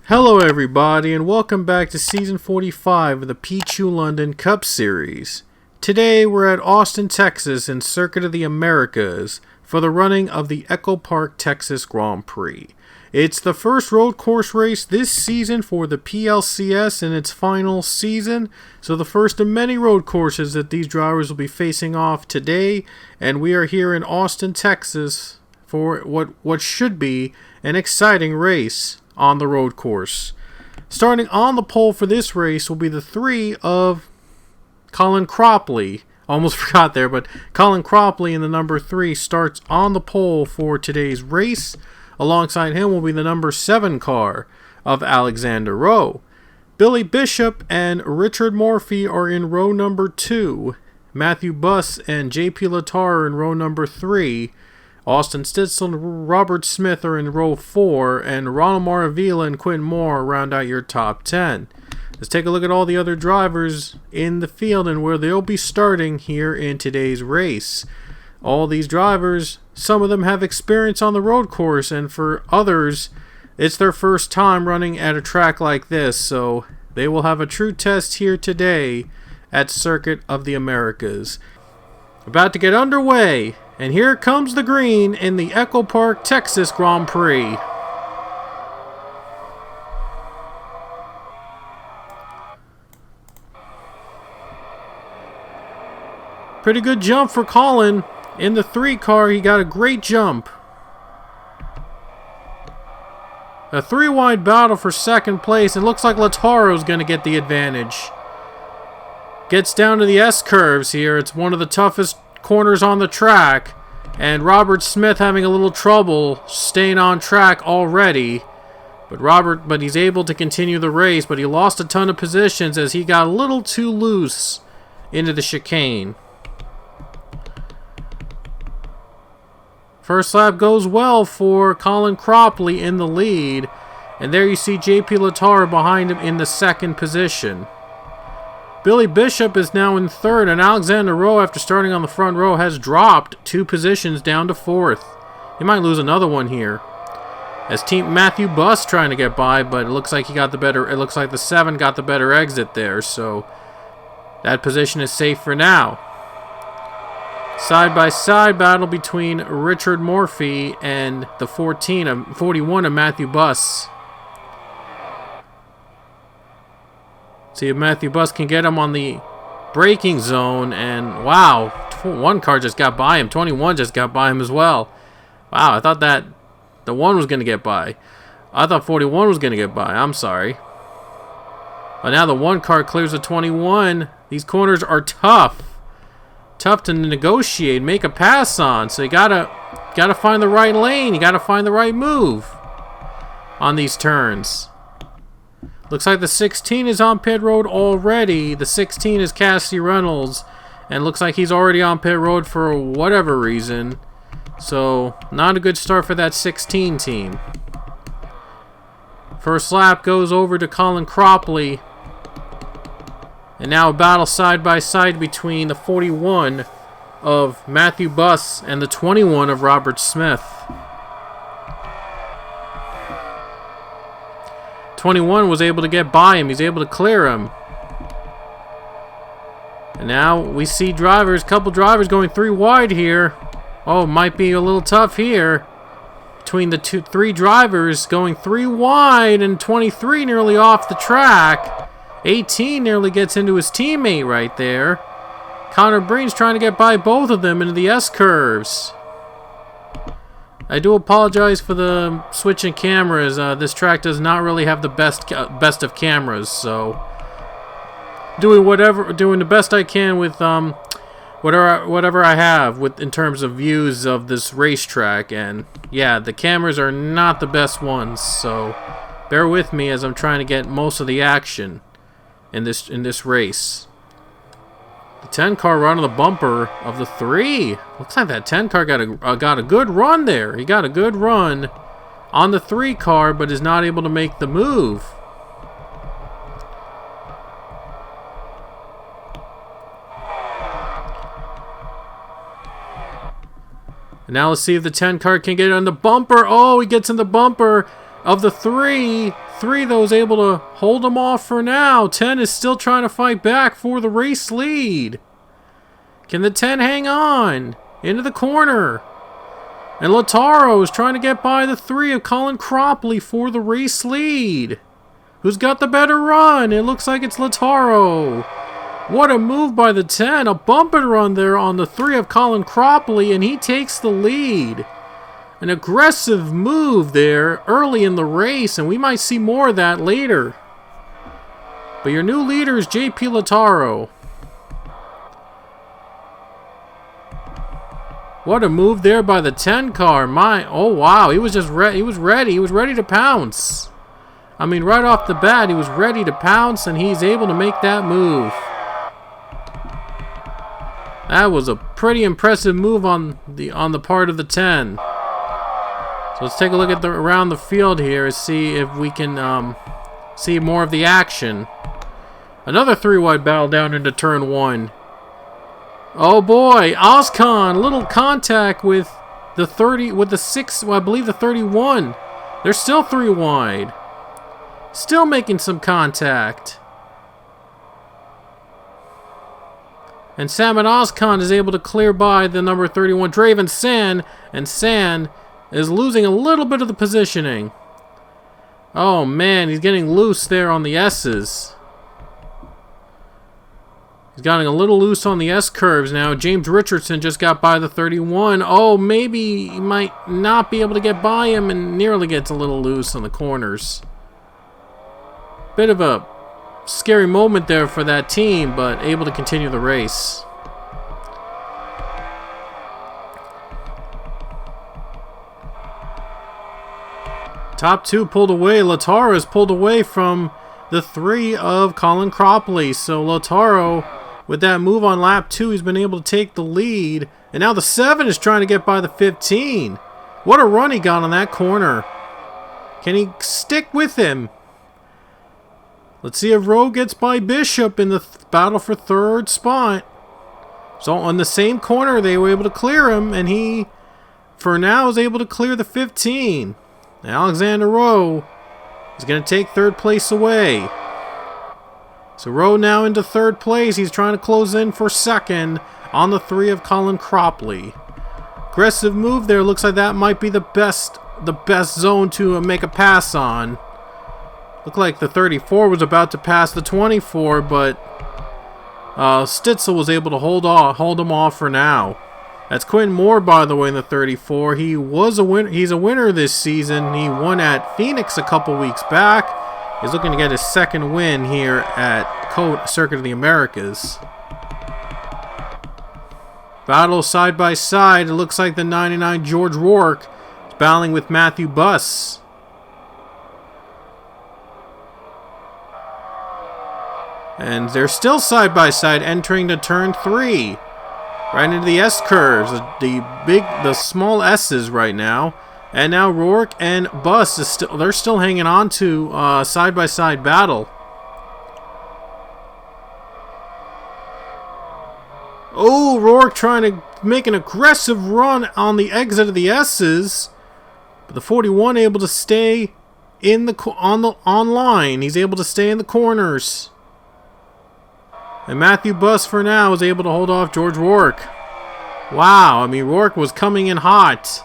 Hello everybody and welcome back to Season 45 of the Pichu London Cup Series. Today we're at Austin, Texas in Circuit of the Americas for the running of the EchoPark Texas Grand Prix. It's the first road course race this season for the PLCS in its final season, so the first of many road courses that these drivers will be facing off today, and we are here in Austin, Texas for what should be an exciting race on the road course. Starting on the pole for this race will be the three of Colin Cropley. Almost forgot there, but Colin Cropley in the number 3 starts on the pole for today's race. Alongside him will be the number 7 car of Alexander Rowe. Billy Bishop and Richard Morphy are in row number 2. Matthew Buss and JP Latar are in row number 3. Austin Stitzel and Robert Smith are in row 4, and Ronald Maravilla and Quentin Moore round out your top 10. Let's take a look at all the other drivers in the field and where they'll be starting here in today's race. All these drivers, some of them have experience on the road course, and for others, it's their first time running at a track like this, so they will have a true test here today at Circuit of the Americas. About to get underway, and here comes the green in the EchoPark Texas Grand Prix. Pretty good jump for Colin. In the 3 car, he got a great jump. A 3-wide battle for second place. It looks like Lataro's going to get the advantage. Gets down to the S-curves here. It's one of the toughest corners on the track, and Robert Smith having a little trouble staying on track already, but he's able to continue the race, but he lost a ton of positions as he got a little too loose into the chicane. First lap goes well for Colin Cropley in the lead, and there you see JP Latar behind him in the 2nd position. Billy Bishop is now in 3rd, and Alexander Rowe, after starting on the front row, has dropped 2 positions down to 4th. He might lose another one here. As Team Matthew Buss trying to get by, but it looks like he got the better. It looks like the 7 got the better exit there, so that position is safe for now. Side by side battle between Richard Morphy and the 41 of Matthew Buss. See if Matthew Buss can get him on the braking zone, and wow, 1 car just got by him. 21 just got by him as well. Wow, I thought that the 1 was going to get by. I thought 41 was going to get by. I'm sorry. But now the 1 car clears the 21. These corners are tough. Tough to negotiate, make a pass on. So you gotta find the right lane. You gotta find the right move on these turns. Looks like the 16 is on pit road already. The 16 is Cassidy Reynolds, and looks like he's already on pit road for whatever reason. So not a good start for that 16 team. First lap goes over to Colin Cropley. And now a battle side by side between the 41 of Matthew Buss and the 21 of Robert Smith. 21 was able to get by him. He's able to clear him. And now we see couple drivers going 3 wide here. Oh, might be a little tough here. Between the 3 drivers going 3 wide, and 23 nearly off the track. 18 nearly gets into his teammate right there. Connor Breen's trying to get by both of them into the S-curves. I do apologize for the switching cameras. This track does not really have the best of cameras, so doing the best I can with whatever I have in terms of views of this racetrack. And yeah, the cameras are not the best ones, so bear with me as I'm trying to get most of the action in this race. The 10 car run on the bumper of the 3. Looks like that 10 car got a good run there. He got a good run on the 3 car, but is not able to make the move. And now let's see if the 10 car can get on the bumper. Oh, he gets in the bumper. of the three, though, is able to hold him off for now. 10 is still trying to fight back for the race lead. Can the 10 hang on? Into the corner. And Lautaro is trying to get by the 3 of Colin Cropley for the race lead. Who's got the better run? It looks like it's Lautaro. What a move by the 10. A bump and run there on the 3 of Colin Cropley, and he takes the lead. An aggressive move there early in the race, and we might see more of that later. But your new leader is JP Lautaro. What a move there by the 10 car. Oh wow, he was just he was ready. He was ready to pounce. I mean, right off the bat, he was ready to pounce, and he's able to make that move. That was a pretty impressive move on the part of the 10. So let's take a look at around the field here and see if we can see more of the action. Another 3-wide battle down into turn 1. Oh boy, Ozcon, little contact with the 30, with the 6, well, I believe the 31. They're still 3 wide. Still making some contact. And Salmon Ozcon is able to clear by the number 31, Draven San, and San is losing a little bit of the positioning. Oh man, he's getting loose there on the S's. He's getting a little loose on the S curves now. James Richardson just got by the 31. Oh, maybe he might not be able to get by him, and nearly gets a little loose on the corners. Bit of a scary moment there for that team, but able to continue the race. Top 2 pulled away. Lautaro is pulled away from the 3 of Colin Cropley. So Lautaro, with that move on lap 2, he's been able to take the lead. And now the 7 is trying to get by the 15. What a run he got on that corner. Can he stick with him? Let's see if Rowe gets by Bishop in the battle for 3rd spot. So on the same corner, they were able to clear him, and he, for now, is able to clear the 15. Alexander Rowe is going to take 3rd place away. So Rowe now into 3rd place. He's trying to close in for 2nd on the 3 of Colin Cropley. Aggressive move there. Looks like that might be the best zone to make a pass on. Looked like the 34 was about to pass the 24, but Stitzel was able to hold him off for now. That's Quinn Moore, by the way, in the 34. He was a winner. He's a winner this season. He won at Phoenix a couple weeks back. He's looking to get his 2nd win here at COTA Circuit of the Americas. Battle side by side. It looks like the 99 George Rourke is battling with Matthew Buss. And they're still side by side, entering to turn 3. Right into the S curves, the small S's right now. And now Rourke and Buss they're still hanging on to side by side battle. Oh, Rourke trying to make an aggressive run on the exit of the S's, but the 41 able to stay in on line. He's able to stay in the corners. And Matthew Buss, for now, is able to hold off George Rourke. Wow, I mean, Rourke was coming in hot,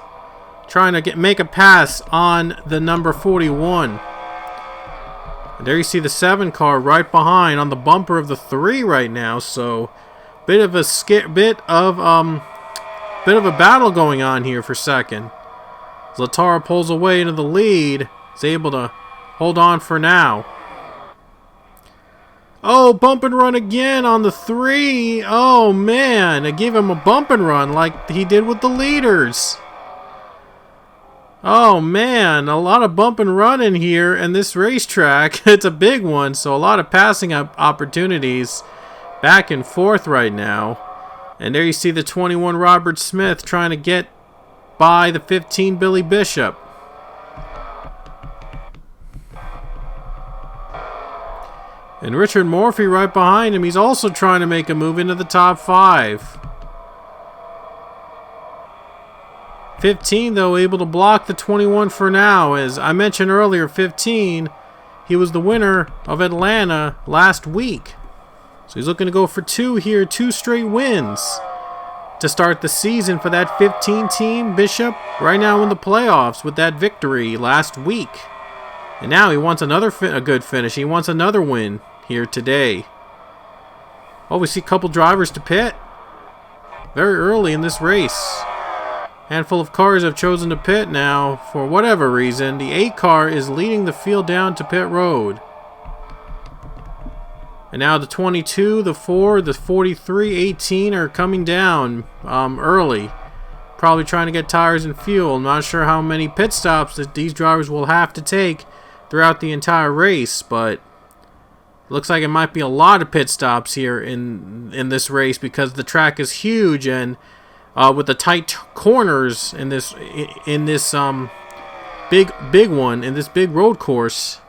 trying to make a pass on the number 41. And there you see the 7 car right behind on the bumper of the 3 right now. So, bit of a battle going on here for 2nd. Lautaro pulls away into the lead. Is able to hold on for now. Oh, bump and run again on the 3. Oh, man. I gave him a bump and run like he did with the leaders. Oh, man. A lot of bump and run in here in this racetrack. It's a big one, so a lot of passing opportunities back and forth right now. And there you see the 21 Robert Smith trying to get by the 15 Billy Bishop. And Richard Morphy right behind him. He's also trying to make a move into the top 5. 15, though, able to block the 21 for now. As I mentioned earlier, 15, he was the winner of Atlanta last week. So he's looking to go for 2 here, 2 straight wins to start the season for that 15 team. Bishop right now in the playoffs with that victory last week. And now he wants another a good finish. He wants another win here today. Oh, we see a couple drivers to pit very early in this race. Handful of cars have chosen to pit now for whatever reason. The 8 car is leading the field down to pit road. And now the 22, the 4, the 43, 18 are coming down early. Probably trying to get tires and fuel. I'm not sure how many pit stops that these drivers will have to take throughout the entire race, but it looks like it might be a lot of pit stops here in this race because the track is huge, and with the tight corners in this big one, in this big road course,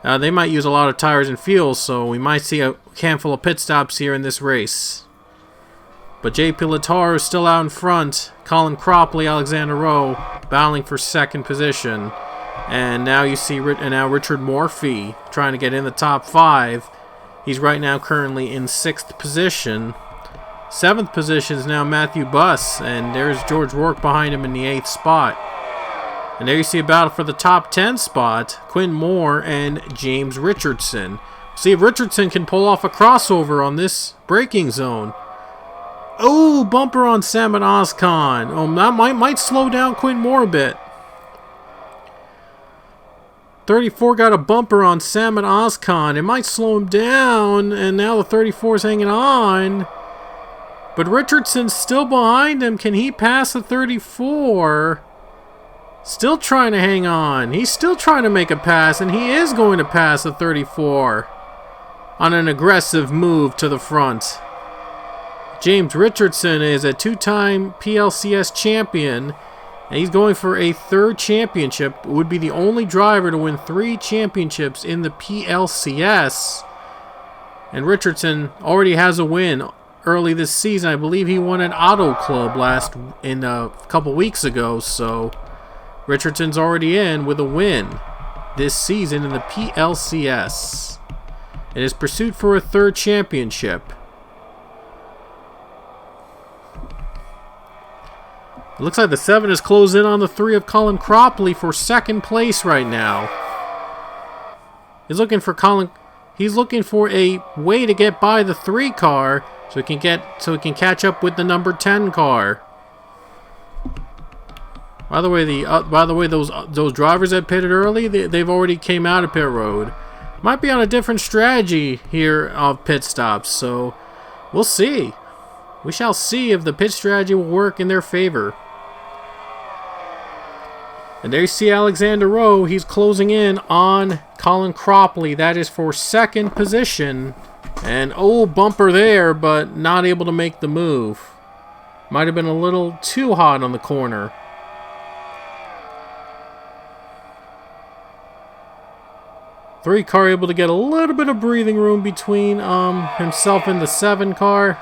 they might use a lot of tires and fuel, so we might see a handful of pit stops here in this race. But JP Lataro is still out in front. Colin Cropley, Alexander Rowe battling for second position. And now you see Richard Morphy trying to get in the top 5. He's right now currently in 6th position. 7th position is now Matthew Buss, and there's George Rourke behind him in the 8th spot. And there you see a battle for the top 10 spot, Quinn Moore and James Richardson. See if Richardson can pull off a crossover on this braking zone. Oh, bumper on Samet Ozcan. Oh, that might slow down Quinn Moore a bit. 34 got a bumper on Samet Ozcan. It might slow him down, and now the 34 is hanging on. But Richardson's still behind him. Can he pass the 34? Still trying to hang on. He's still trying to make a pass, and he is going to pass the 34 on an aggressive move to the front. James Richardson is a 2-time PLCS champion, and he's going for a 3rd championship. Would be the only driver to win 3 championships in the PLCS. And Richardson already has a win early this season. I believe he won at Auto Club a couple weeks ago, so Richardson's already in with a win this season in the PLCS. It is pursuit for a 3rd championship. It looks like the 7 is closed in on the 3 of Colin Cropley for 2nd place right now. He's looking for a way to get by the 3 car so he can catch up with the number 10 car. By the way, those drivers that pitted early, they've already came out of pit road. Might be on a different strategy here of pit stops, so we'll see. We shall see if the pit strategy will work in their favor. And there you see Alexander Rowe. He's closing in on Colin Cropley. That is for 2nd position. And bumper there, but not able to make the move. Might have been a little too hot on the corner. Three car able to get a little bit of breathing room between himself and the 7 car.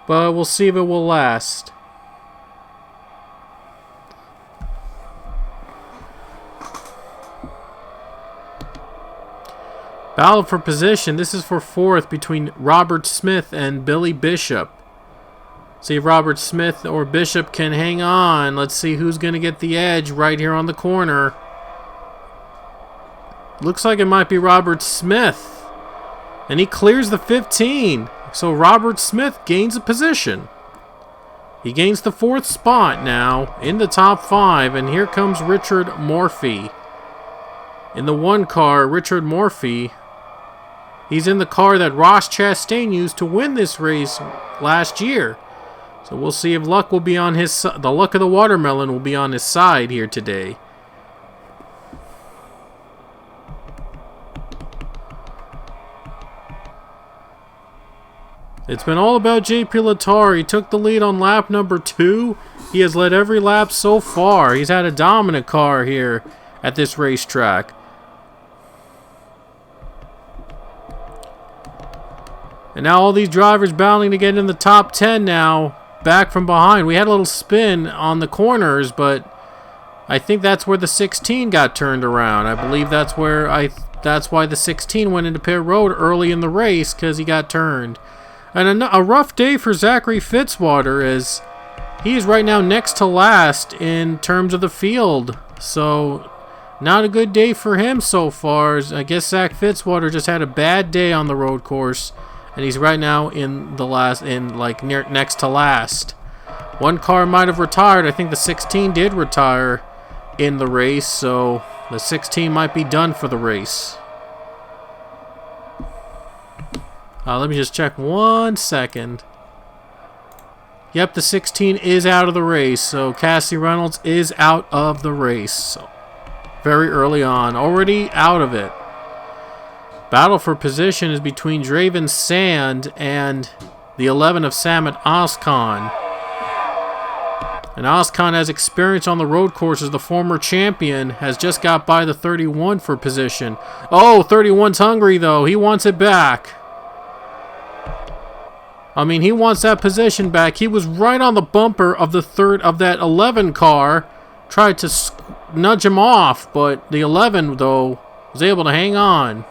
But we'll see if it will last. Battle for position. This is for 4th between Robert Smith and Billy Bishop. See if Robert Smith or Bishop can hang on. Let's see who's going to get the edge right here on the corner. Looks like it might be Robert Smith. And he clears the 15. So Robert Smith gains a position. He gains the 4th spot now in the top 5. And here comes Richard Morphy. In the 1 car, Richard Morphy. He's in the car that Ross Chastain used to win this race last year. So we'll see if luck will be on his side. The luck of the watermelon will be on his side here today. It's been all about JP Lataro. He took the lead on lap number 2. He has led every lap so far. He's had a dominant car here at this racetrack. And now all these drivers battling to get in the top 10 now. back from behind. We had a little spin on the corners, but I think that's where the 16 got turned around. I believe that's why the 16 went into pit road early in the race, because he got turned. And a rough day for Zachary Fitzwater, as he is right now next to last in terms of the field. So not a good day for him so far. I guess Zach Fitzwater just had a bad day on the road course, and he's right now in the last, next to last. One car might have retired. I think the 16 did retire in the race, so the 16 might be done for the race. Let me just check 1 second. Yep, the 16 is out of the race, so Cassie Reynolds is out of the race. So very early on, already out of it. Battle for position is between Draven Sand and the 11 of Samet Ozkan. And Ozkan has experience on the road courses. The former champion has just got by the 31 for position. Oh, 31's hungry though. He wants it back. I mean, he wants that position back. He was right on the bumper of that 11 car. Tried to nudge him off, but the 11 though was able to hang on.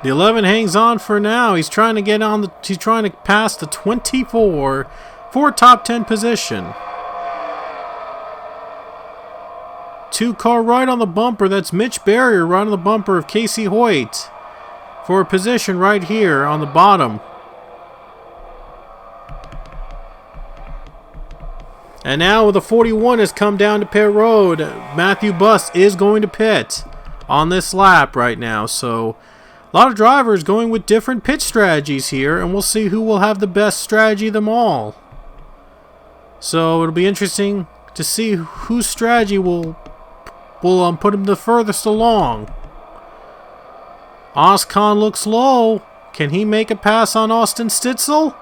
The 11 hangs on for now. He's trying to pass the 24 for top 10 position. 2 car right on the bumper. That's Mitch Barrier right on the bumper of Casey Hoyt for a position right here on the bottom. And now the 41 has come down to pit road. Matthew Buss is going to pit on this lap right now. So a lot of drivers going with different pit strategies here, and we'll see who will have the best strategy of them all. So it'll be interesting to see whose strategy will put him the furthest along. Ozkan looks low. Can he make a pass on Austin Stitzel?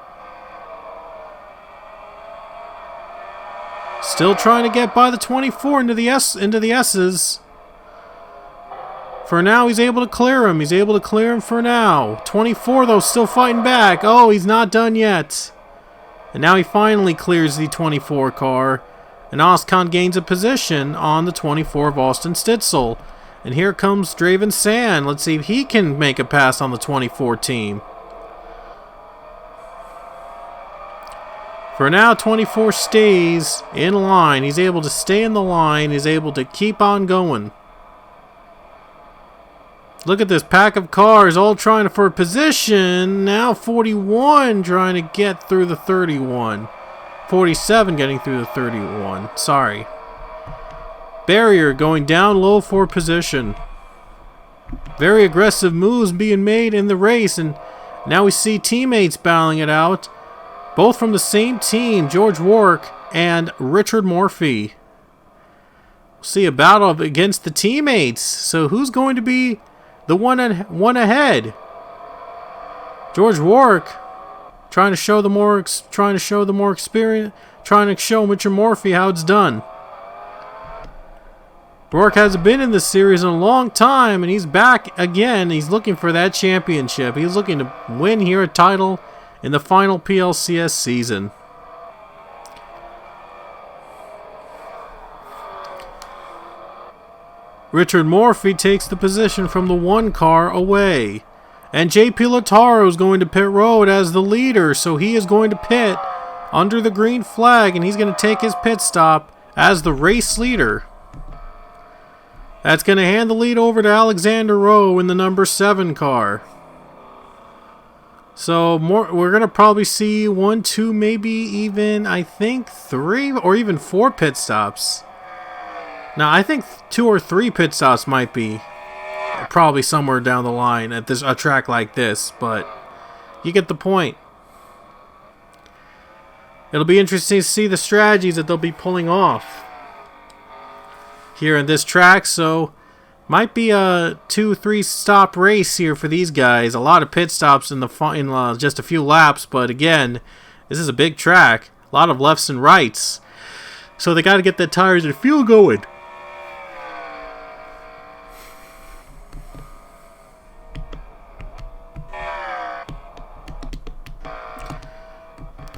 Still trying to get by the 24 into the S's. For now, he's able to clear him. He's able to clear him for now. 24, though, still fighting back. Oh, he's not done yet. And now he finally clears the 24 car. And Ozkan gains a position on the 24 of Austin Stitzel. And here comes Draven Sand. Let's see if he can make a pass on the 24 team. For now, 24 stays in line. He's able to stay in the line. He's able to keep on going. Look at this pack of cars all trying for a position. Now 41 trying to get through the 31. 47 getting through the 31. Sorry. Barrier going down low for position. Very aggressive moves being made in the race. And now we see teammates battling it out. Both from the same team, George Warwick and Richard Morphy. We'll see a battle against the teammates. So who's going to be the one ahead? George Warwick trying to show Richard Morphy how it's done. Rourke hasn't been in this series in a long time, and he's back again. He's looking for that championship. He's looking to win here a title in the final PLCS season. Richard Morphy takes the position from the 1 car away. And JP Lataro is going to pit road as the leader, so he is going to pit under the green flag, and he's going to take his pit stop as the race leader. That's going to hand the lead over to Alexander Rowe in the number 7 car. So we're going to probably see 1, 2, maybe even, I think, 3 or even 4 pit stops. Now, I think 2 or 3 pit stops might be probably somewhere down the line at a track like this, but you get the point. It'll be interesting to see the strategies that they'll be pulling off here in this track. So might be a 2-3 stop race here for these guys. A lot of pit stops in just a few laps, but again, this is a big track. A lot of lefts and rights, so they got to get the tires and fuel going.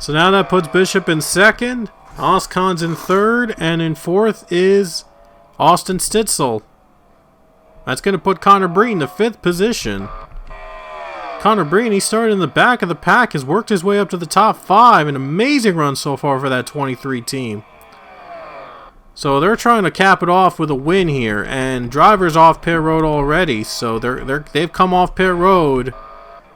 So now that puts Bishop in second, Oscon's in third, and in fourth is Austin Stitzel. That's going to put Connor Breen in the fifth position. Connor Breen, he started in the back of the pack, has worked his way up to the top 5. An amazing run so far for that 23 team. So they're trying to cap it off with a win here, and drivers off pit road already. So they've come off pit road,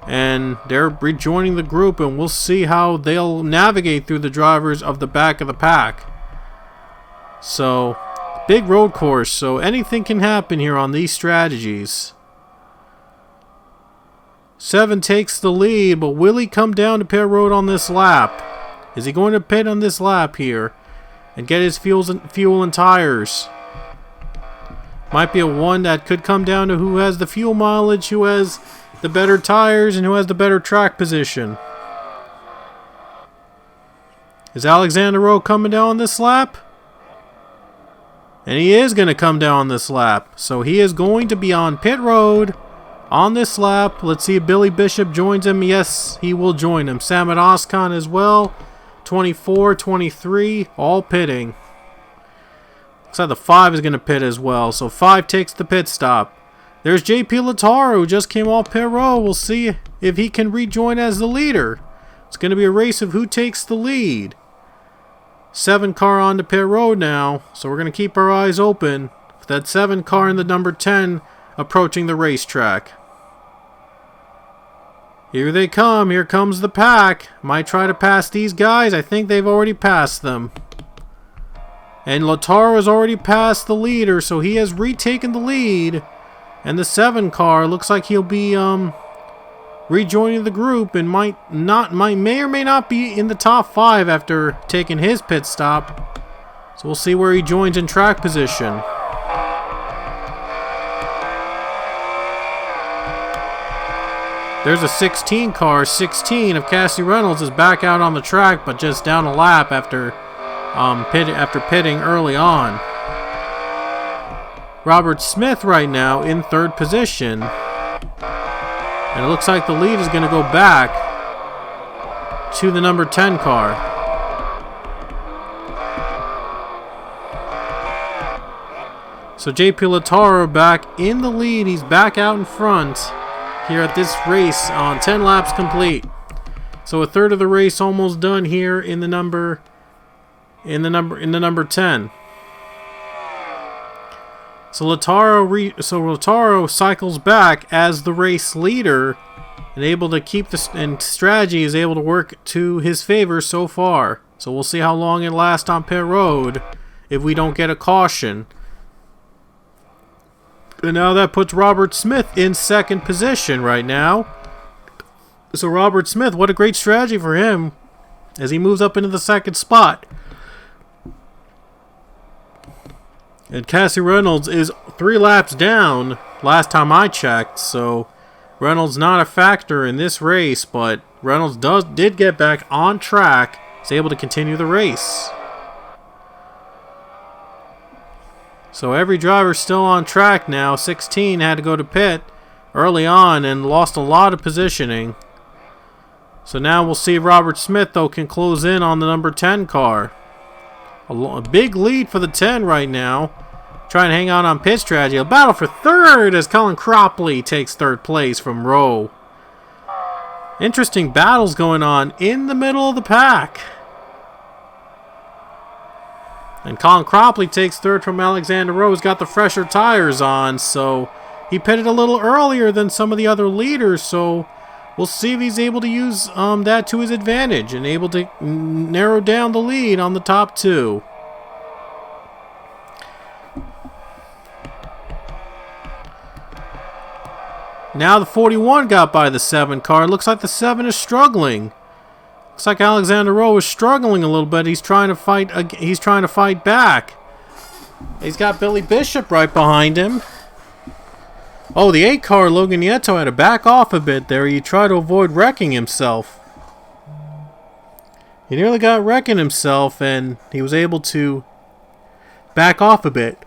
and they're rejoining the group, and we'll see how they'll navigate through the drivers of the back of the pack. So, big road course, so anything can happen here on these strategies. 7 takes the lead, but will he come down to pit road on this lap? Is he going to pit on this lap here and get his fuel and tires? Might be a one that could come down to who has the fuel mileage, who has the better tires, and who has the better track position. Is Alexander Rowe coming down this lap? And he is going to come down this lap. So he is going to be on pit road on this lap. Let's see if Billy Bishop joins him. Yes, he will join him. Samet Oskan as well. 24, 23, all pitting. Looks like the 5 is going to pit as well. So 5 takes the pit stop. There's JP Lataro, who just came off pit road. We'll see if he can rejoin as the leader. It's going to be a race of who takes the lead. 7 car on to pit road now, so we're going to keep our eyes open for that 7 car in the number 10 approaching the racetrack. Here they come. Here comes the pack. Might try to pass these guys. I think they've already passed them. And Lataro has already passed the leader, so he has retaken the lead. And the 7 car looks like he'll be rejoining the group and may or may not be in the top 5 after taking his pit stop. So we'll see where he joins in track position. There's a 16 car. 16 of Cassie Reynolds is back out on the track, but just down a lap after pitting early on. Robert Smith right now in 3rd position. And it looks like the lead is going to go back to the number 10 car. So JP Lataro back in the lead. He's back out in front here at this race on 10 laps complete. So a third of the race almost done here in the number 10. So Lataro cycles back as the race leader and able to keep and strategy is able to work to his favor so far. So we'll see how long it lasts on pit road if we don't get a caution. And now that puts Robert Smith in 2nd position right now. So Robert Smith, what a great strategy for him as he moves up into the 2nd spot. And Cassie Reynolds is 3 laps down last time I checked, so Reynolds not a factor in this race, but Reynolds did get back on track, is able to continue the race. So every driver still on track now. 16 had to go to pit early on and lost a lot of positioning. So now we'll see if Robert Smith, though, can close in on the number 10 car. A big lead for the 10 right now. Trying to hang on pit strategy. A battle for 3rd as Colin Cropley takes 3rd place from Rowe. Interesting battles going on in the middle of the pack. And Colin Cropley takes 3rd from Alexander Rowe. He's got the fresher tires on, so he pitted a little earlier than some of the other leaders, so we'll see if he's able to use that to his advantage and able to narrow down the lead on the top 2. Now the 41 got by the 7 car. Looks like the 7 is struggling. Looks like Alexander Rowe is struggling a little bit. He's trying to fight. He's trying to fight back. He's got Billy Bishop right behind him. Oh, the 8 car Logan Nieto had to back off a bit there. He tried to avoid wrecking himself. He nearly got wrecking himself, and he was able to back off a bit.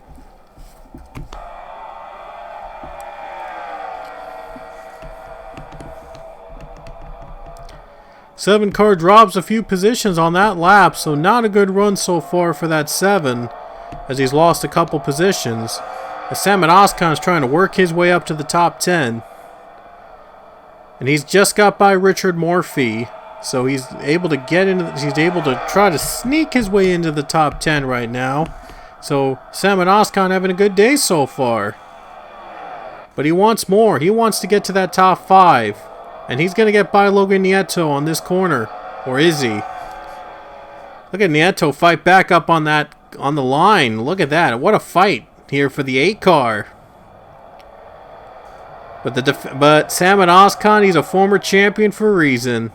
7 car drops a few positions on that lap, so not a good run so far for that 7, as he's lost a couple positions. As Salmon Oskan is trying to work his way up to the top 10. And he's just got by Richard Morphy, so he's able to get into. He's able to try to sneak his way into the top 10 right now. So Salmon Oskan having a good day so far. But he wants more. He wants to get to that top 5. And he's going to get by Logan Nieto on this corner. Or is he? Look at Nieto fight back up on the line. Look at that. What a fight here for the 8 car. But Salmon Oskan, he's a former champion for a reason.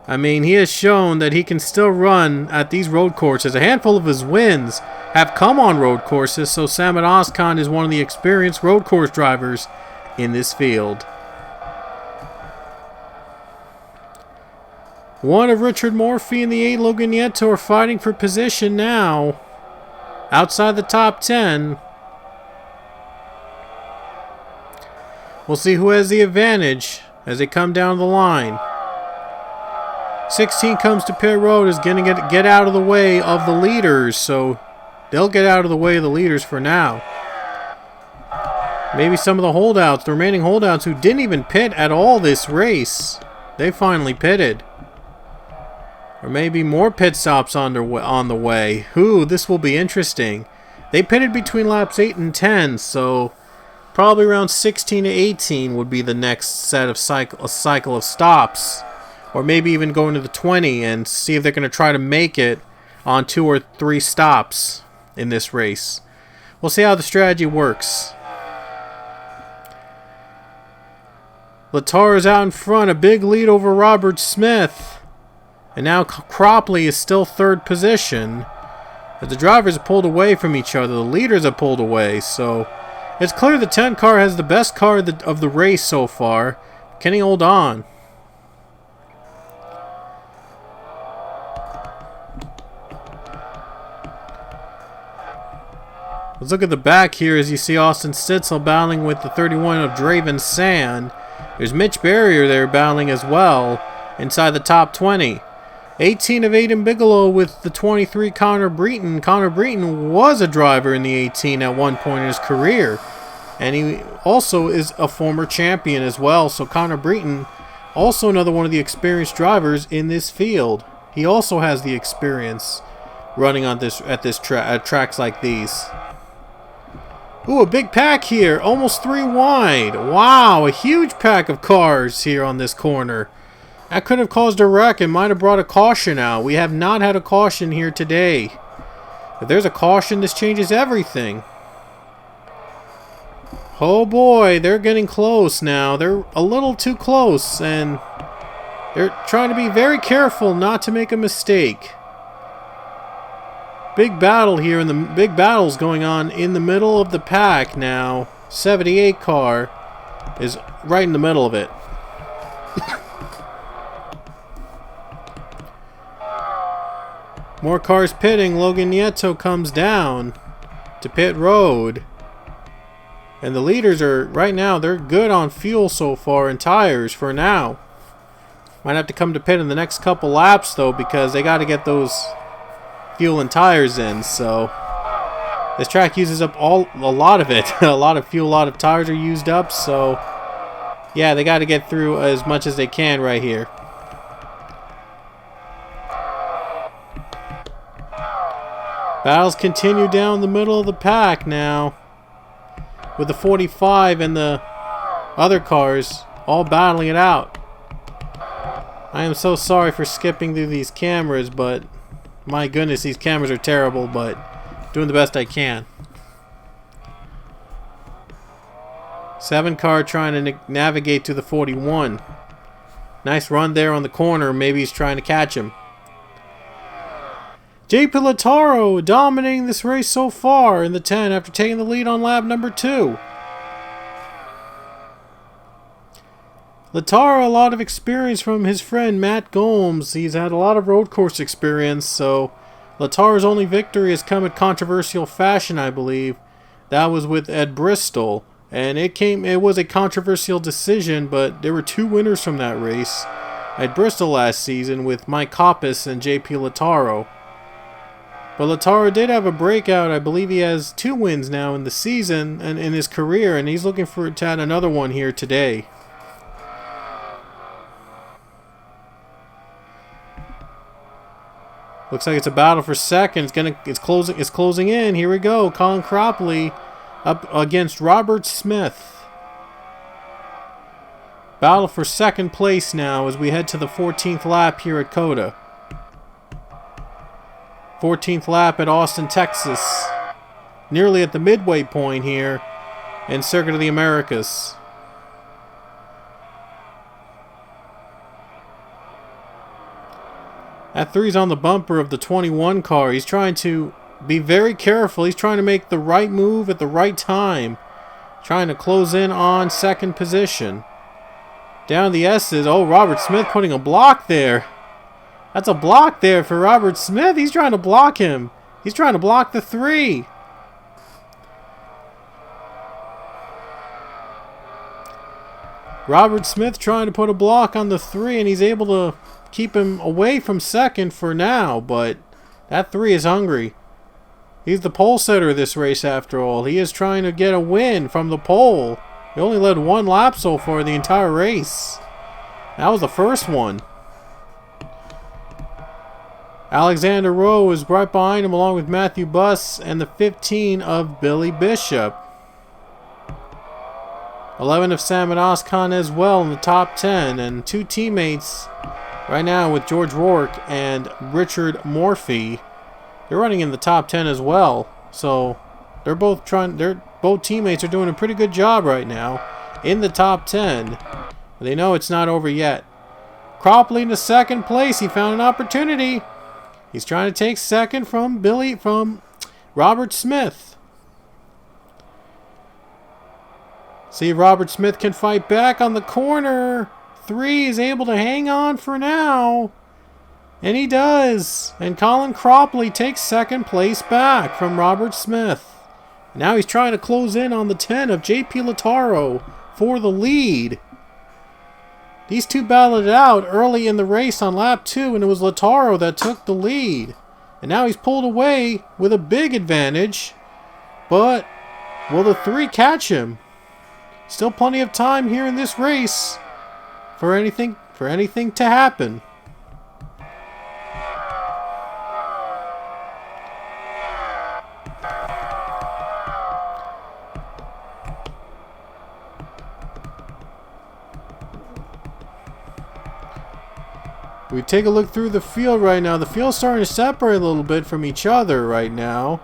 I mean, he has shown that he can still run at these road courses. A handful of his wins have come on road courses, so Salmon Oskan is one of the experienced road course drivers in this field. One of Richard Morphy and the 8 Logan Nieto are fighting for position now. Outside the top 10. We'll see who has the advantage as they come down the line. 16 comes to pit road, is going to get out of the way of the leaders, so they'll get out of the way of the leaders for now. Maybe some of the holdouts, the remaining holdouts who didn't even pit at all this race, they finally pitted. Or maybe more pit stops on the way. Ooh, this will be interesting. They pitted between laps 8 and 10, so probably around 16 to 18 would be the next set of cycle of stops. Or maybe even go into the 20 and see if they're going to try to make it on 2 or 3 stops in this race. We'll see how the strategy works. Latar is out in front, a big lead over Robert Smith. And now Cropley is still 3rd position. As the drivers have pulled away from each other, the leaders have pulled away, so it's clear the 10 car has the best car of the race so far. Can he hold on? Let's look at the back here as you see Austin Stitzel battling with the 31 of Draven Sand. There's Mitch Barrier there battling as well inside the top 20. 18 of Aiden Bigelow with the 23 Connor Breton. Connor Breton was a driver in the 18 at one point in his career. And he also is a former champion as well. So Connor Breton, also another one of the experienced drivers in this field. He also has the experience running on at tracks like these. Ooh, a big pack here. Almost 3 wide. Wow, a huge pack of cars here on this corner. That could have caused a wreck and might have brought a caution out. We have not had a caution here today. If there's a caution, this changes everything. Oh boy, they're getting close now. They're a little too close, and they're trying to be very careful not to make a mistake. Big battle here, and the big battle's going on in the middle of the pack now. 78 car is right in the middle of it. More cars pitting. Logan Nieto comes down to pit road. And the leaders are, right now, they're good on fuel so far and tires for now. Might have to come to pit in the next couple laps, though, because they got to get those fuel and tires in. So this track uses up a lot of it. A lot of fuel, a lot of tires are used up. So yeah, they got to get through as much as they can right here. Battles continue down the middle of the pack now, with the 45 and the other cars all battling it out. I am so sorry for skipping through these cameras, but my goodness, these cameras are terrible, but doing the best I can. 7 car trying to navigate to the 41. Nice run there on the corner. Maybe he's trying to catch him. JP Lataro dominating this race so far in the 10 after taking the lead on lap number 2. Lataro, a lot of experience from his friend Matt Gomes. He's had a lot of road course experience, so Lataro's only victory has come in controversial fashion, I believe. That was with Ed Bristol, and it was a controversial decision, but there were 2 winners from that race. at Bristol last season with Mike Hoppus and JP Lautaro. But Lautaro did have a breakout. I believe he has 2 wins now in the season and in his career, and he's looking to add another one here today. Looks like it's a battle for second. It's closing in. Here we go. Colin Cropley up against Robert Smith. Battle for second place now as we head to the 14th lap here at COTA. 14th lap at Austin, Texas. Nearly at the midway point here in Circuit of the Americas. That 3's on the bumper of the 21 car. He's trying to be very careful. He's trying to make the right move at the right time. Trying to close in on second position. Down the S's. Oh, Robert Smith putting a block there. That's a block there for Robert Smith. He's trying to block him. He's trying to block the 3. Robert Smith trying to put a block on the 3, and he's able to keep him away from second for now, but that 3 is hungry. He's the pole setter of this race after all. He is trying to get a win from the pole. He only led 1 lap so far the entire race. That was the first one. Alexander Rowe is right behind him along with Matthew Buss and the 15 of Billy Bishop. 11 of Salmon Oskan as well in the top 10, and 2 teammates right now with George Rourke and Richard Morphy. They're running in the top 10 as well, so both teammates are doing a pretty good job right now in the top 10. They know it's not over yet. Cropley into second place. He found an opportunity. He's trying to take second from Robert Smith. See if Robert Smith can fight back on the corner. 3 is able to hang on for now. And he does. And Colin Cropley takes second place back from Robert Smith. Now he's trying to close in on the 10 of JP Lautaro for the lead. These 2 battled it out early in the race on lap 2, and it was Lautaro that took the lead. And now he's pulled away with a big advantage. But will the 3 catch him? Still plenty of time here in this race for anything to happen. We take a look through the field right now. The field's starting to separate a little bit from each other right now,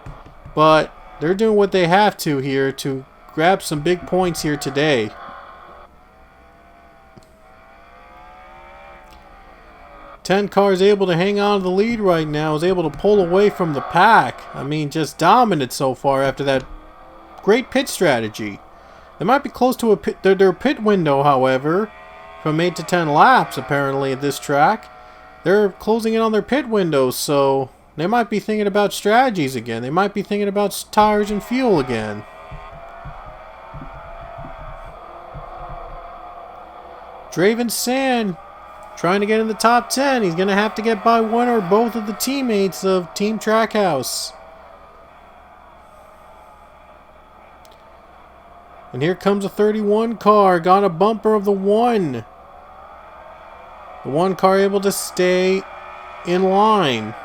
but they're doing what they have to here to grab some big points here today. Ten cars able to hang on to the lead right now, is able to pull away from the pack. I mean, just dominant so far after that great pit strategy. They might be close to their pit window, however, from 8 to 10 laps apparently at this track. They're closing in on their pit windows, so they might be thinking about strategies again. They might be thinking about tires and fuel again. Draven Sand trying to get in the top 10. He's going to have to get by one or both of the teammates of Team Trackhouse. And here comes a 31 car. Got a bumper of the 1. The 1 car able to stay in line.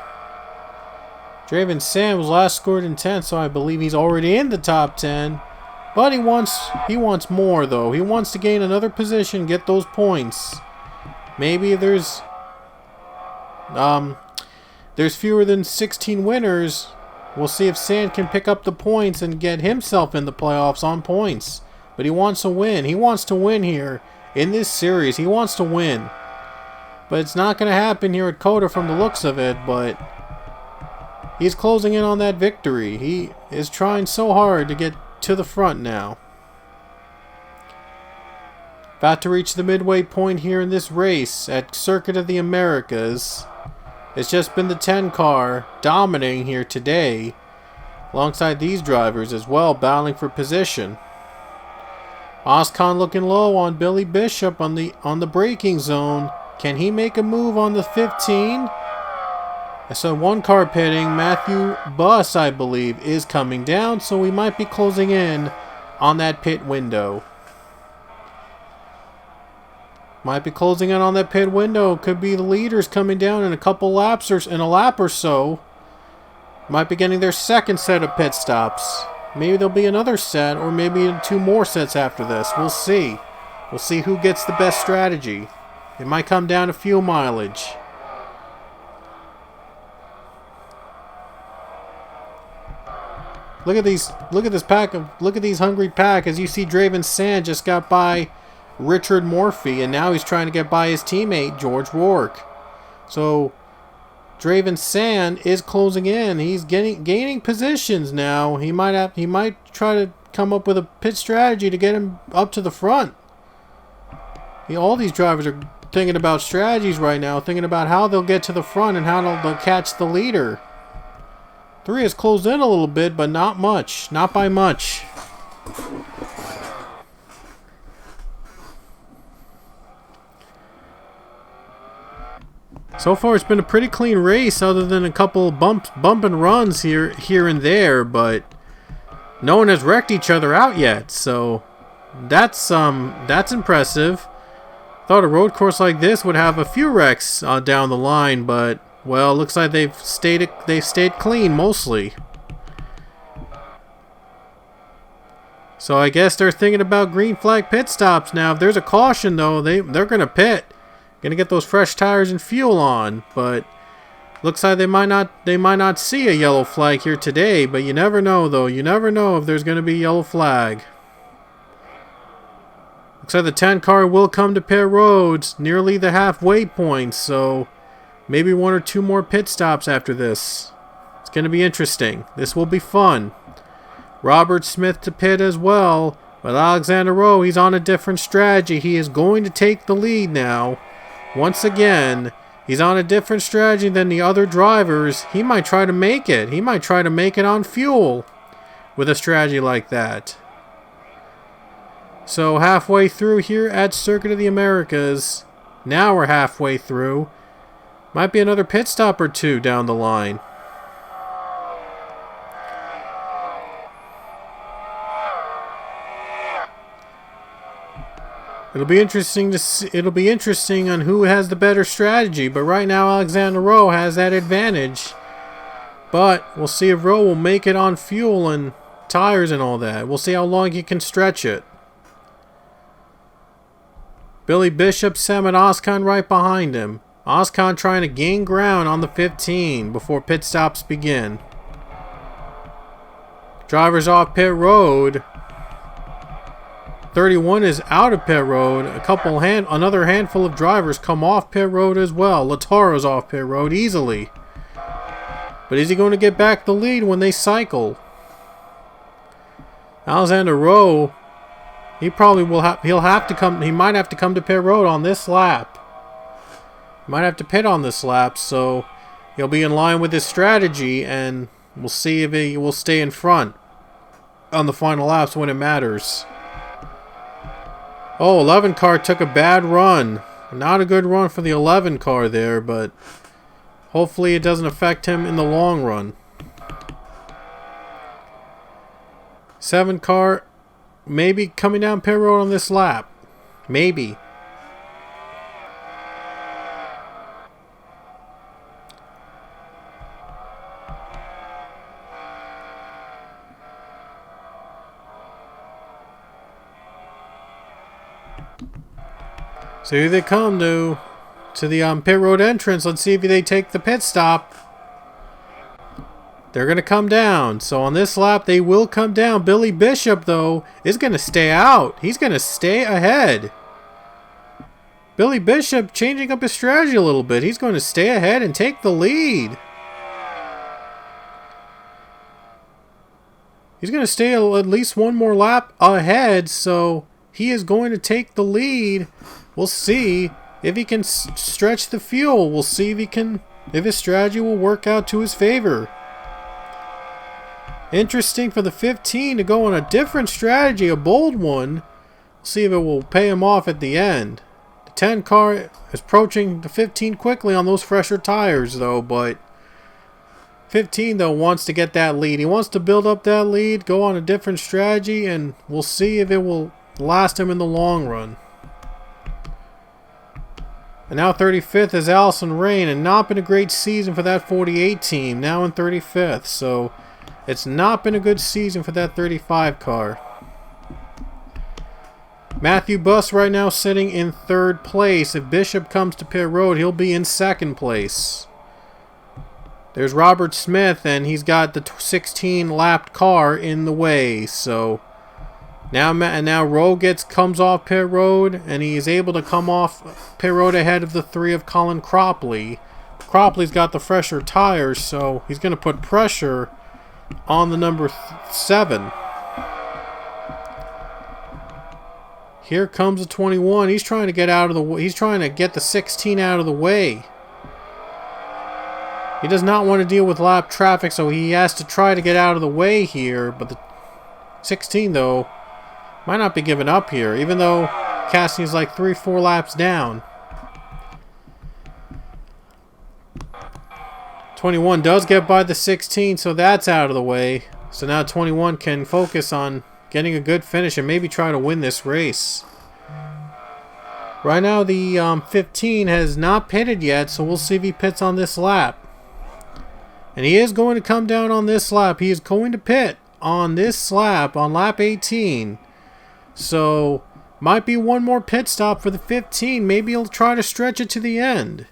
Draven Sand was last scored in 10, so I believe he's already in the top 10. But he wants more, though. He wants to gain another position, get those points. Maybe there's fewer than 16 winners. We'll see if Sand can pick up the points and get himself in the playoffs on points. But he wants to win. He wants to win here in this series. He wants to win. But it's not going to happen here at COTA from the looks of it, but he's closing in on that victory. He is trying so hard to get to the front now. About to reach the midway point here in this race at Circuit of the Americas. It's just been the 10 car dominating here today, alongside these drivers as well, battling for position. Oskan looking low on Billy Bishop on the braking zone. Can he make a move on the 15? I saw one car pitting. Matthew Buss, I believe, is coming down, so we might be closing in on that pit window. Might be closing in on that pit window. Could be the leaders coming down in a couple laps or in a lap or so. Might be getting their second set of pit stops. Maybe there'll be another set, or maybe 2 more sets after this. We'll see. We'll see who gets the best strategy. It might come down to fuel mileage. Look at these hungry pack. As you see, Draven Sand just got by Richard Morphy, and now he's trying to get by his teammate George Rourke. So Draven Sand is closing in. He's gaining positions now. He might try to come up with a pit strategy to get him up to the front. All these drivers are thinking about strategies right now, thinking about how they'll get to the front and how they'll catch the leader. 3 has closed in a little bit, but not much. Not by much. So far, it's been a pretty clean race, other than a couple of bump and runs here and there, but no one has wrecked each other out yet. So that's impressive. Thought a road course like this would have a few wrecks down the line, but well, looks like they've stayed clean mostly. So I guess they're thinking about green flag pit stops now. If there's a caution though, they're gonna pit. Gonna get those fresh tires and fuel on, but looks like they might not see a yellow flag here today, but you never know though. You never know if there's gonna be a yellow flag. Looks like the 10 car will come to pit roads, nearly the halfway point, so maybe 1 or 2 more pit stops after this. It's gonna be interesting. This will be fun. Robert Smith to pit as well, but Alexander Rowe, he's on a different strategy. He is going to take the lead now. Once again, he's on a different strategy than the other drivers. He might try to make it. He might try to make it on fuel with a strategy like that. So halfway through here at Circuit of the Americas. Now we're halfway through. Might be another pit stop or 2 down the line. It'll be interesting to see, it'll be interesting on who has the better strategy, but right now Alexander Rowe has that advantage. But we'll see if Rowe will make it on fuel and tires and all that. We'll see how long he can stretch it. Billy Bishop, Sam and Oscon right behind him. Oscon trying to gain ground on the 15 before pit stops begin. Drivers off pit road. 31 is out of pit road. Another handful of drivers come off pit road as well. Lataro's off pit road easily. But is he going to get back the lead when they cycle? Alexander Rowe, he probably will have. He might have to come to pit road on this lap. He might have to pit on this lap, so he'll be in line with his strategy, and we'll see if he will stay in front on the final laps when it matters. Oh, 11 car took a bad run. Not a good run for the 11 car there, but hopefully it doesn't affect him in the long run. 7 car maybe coming down pit road on this lap. Maybe. So here they come to the pit road entrance. Let's see if they take the pit stop. They're going to come down. So on this lap, they will come down. Billy Bishop, though, is going to stay out. He's going to stay ahead. Billy Bishop changing up his strategy a little bit. He's going to stay ahead and take the lead. He's going to stay at least 1 more lap ahead, so he is going to take the lead. We'll see if he can stretch the fuel. We'll see if his strategy will work out to his favor. Interesting for the 15 to go on a different strategy, a bold one. We'll see if it will pay him off at the end. The 10 car is approaching the 15 quickly on those fresher tires, though. But 15, though, wants to get that lead. He wants to build up that lead, go on a different strategy, and we'll see if it will last him in the long run. And now 35th is Allison Rain, and not been a great season for that 48 team. Now in 35th, so it's not been a good season for that 35 car. Matthew Buss right now sitting in 3rd place. If Bishop comes to pit road, he'll be in 2nd place. There's Robert Smith, and he's got the 16-lapped car in the way. So now Rowe comes off pit road, and he is able to come off pit road ahead of the 3 of Colin Cropley. Cropley's got the fresher tires, so he's going to put pressure on the number 7. Here comes the 21. He's trying to get out of the way. He's trying to get the 16 out of the way. He does not want to deal with lap traffic, so he has to try to get out of the way here. But the 16, though, might not be giving up here, even though Cassidy's like 3-4 laps down. 21 does get by the 16, so that's out of the way. So now 21 can focus on getting a good finish and maybe try to win this race. Right now the 15 has not pitted yet, so we'll see if he pits on this lap. And he is going to come down on this lap. He is going to pit on this lap, on lap 18. So might be one more pit stop for the 15. Maybe he'll try to stretch it to the end.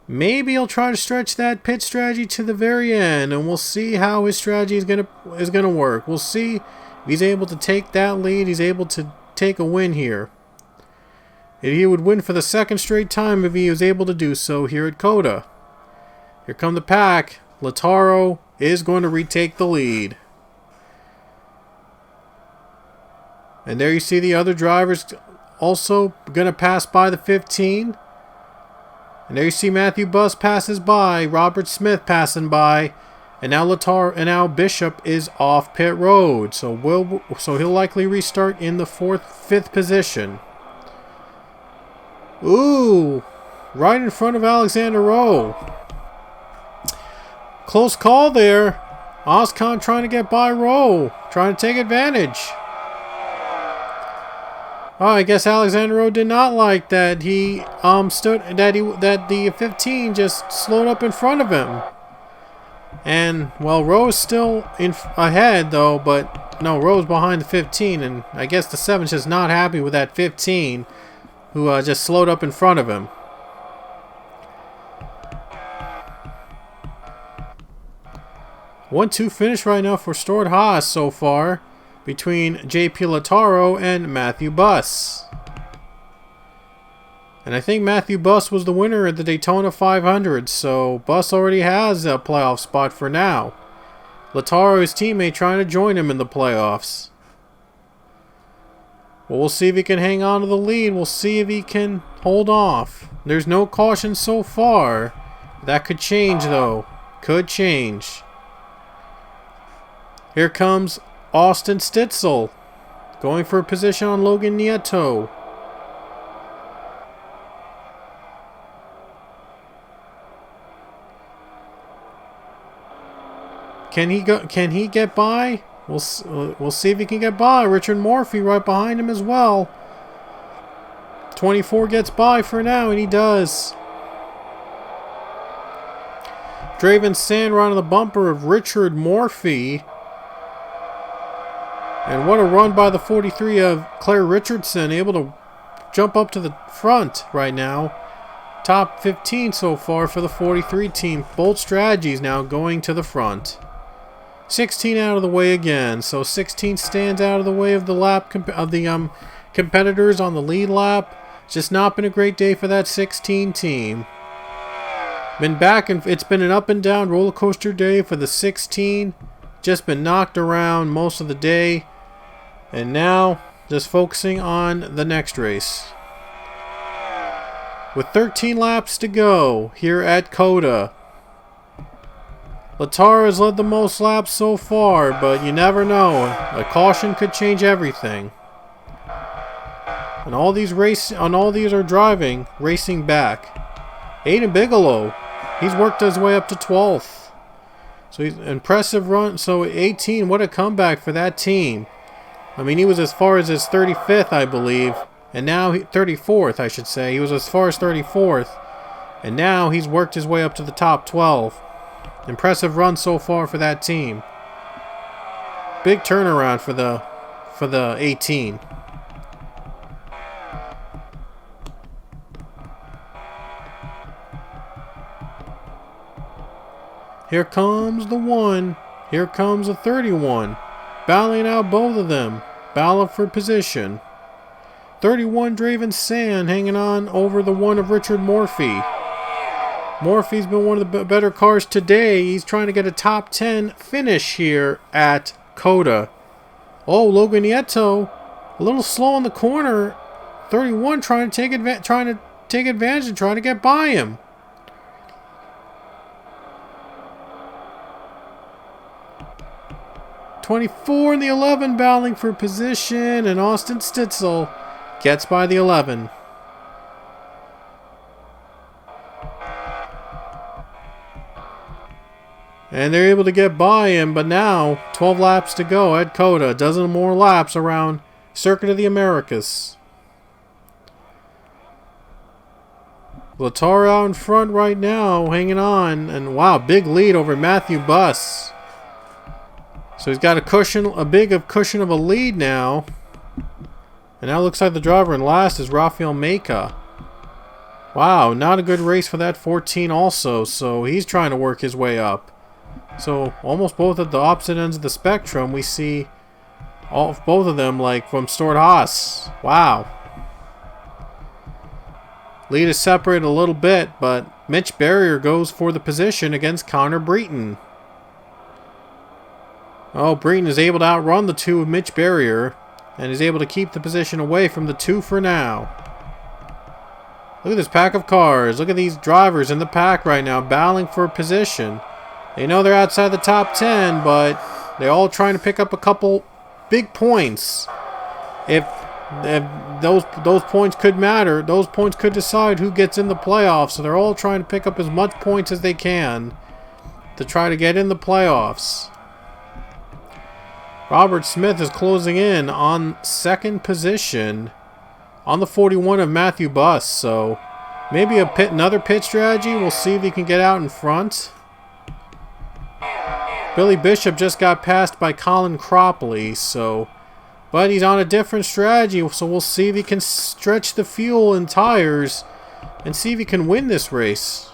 Maybe he'll try to stretch that pit strategy to the very end, and we'll see how his strategy is gonna work. We'll see if he's able to take that lead. He's able to take a win here. He would win for the 2nd straight time if he was able to do so here at COTA. Here come the pack. Lautaro is going to retake the lead. And there you see the other drivers also going to pass by the 15. And there you see Matthew Buss passes by, Robert Smith passing by, and now Bishop is off pit road. So he'll likely restart in the 5th position. Ooh, right in front of Alexander Rowe. Close call there. Oscon trying to get by Rowe, trying to take advantage. Oh, I guess Alexander Rowe did not like that he that the 15 just slowed up in front of him. And well, Rowe's still ahead though, but no, Rowe's behind the 15, and I guess the 7's just not happy with that 15 who just slowed up in front of him. One-two finish right now for Stuart Haas so far, between JP Lautaro and Matthew Buss. And I think Matthew Buss was the winner at the Daytona 500, so Buss already has a playoff spot for now. Lautaro's teammate trying to join him in the playoffs. Well, we'll see if he can hang on to the lead. We'll see if he can hold off. There's no caution so far. That could change, though. Could change. Here comes Austin Stitzel, going for a position on Logan Nieto. Can he get by? We'll see if he can get by. Richard Morphy right behind him as well. 24 gets by for now, and he does. Draven Sand right on the bumper of Richard Morphy. And what a run by the 43 of Claire Richardson, able to jump up to the front right now. Top 15 so far for the 43 team. Bold strategies now going to the front. 16 out of the way again, so 16 stands out of the way of the competitors on the lead lap. It's just not been a great day for that 16 team. Been back, and it's been an up and down roller coaster day for the 16. Just been knocked around most of the day, and now just focusing on the next race. With 13 laps to go here at COTA. Lautaro has led the most laps so far, but you never know. A caution could change everything. And all these are driving, racing back. Aiden Bigelow, he's worked his way up to 12th. So he's impressive run. So 18, what a comeback for that team. I mean, he was as far as his 35th, I believe. And now, 34th, I should say. He was as far as 34th. And now he's worked his way up to the top 12. Impressive run so far for that team. Big turnaround for the 18. Here comes the 1. Here comes the 31. Battling out both of them. Battle for position. 31 Draven Sand hanging on over the 1 of Richard Morphy. Morphy's been one of the better cars today. He's trying to get a top 10 finish here at COTA. Oh, Logan Nieto, a little slow in the corner. 31 trying to take advantage and trying to get by him. '24 and the 11 battling for position, and Austin Stitzel gets by the 11. And they're able to get by him, but now 12 laps to go at COTA. A dozen more laps around Circuit of the Americas. Latar out in front right now, hanging on, and wow, big lead over Matthew Buss. So he's got a big cushion of a lead now. And now it looks like the driver in last is Rafael Meka. Wow, not a good race for that 14 also, so he's trying to work his way up. So almost both at the opposite ends of the spectrum, we see both of them like from Stuart Haas. Wow. Lead is separated a little bit, but Mitch Barrier goes for the position against Connor Breton. Oh, Breton is able to outrun the 2 of Mitch Barrier and is able to keep the position away from the 2 for now. Look at this pack of cars. Look at these drivers in the pack right now battling for a position. They know they're outside the top 10, but they're all trying to pick up a couple big points. If those points could matter, those points could decide who gets in the playoffs. So they're all trying to pick up as much points as they can to try to get in the playoffs. Robert Smith is closing in on second position on the 41 of Matthew Buss. So maybe another pit strategy. We'll see if he can get out in front. Billy Bishop just got passed by Colin Cropley, but he's on a different strategy, so we'll see if he can stretch the fuel and tires and see if he can win this race.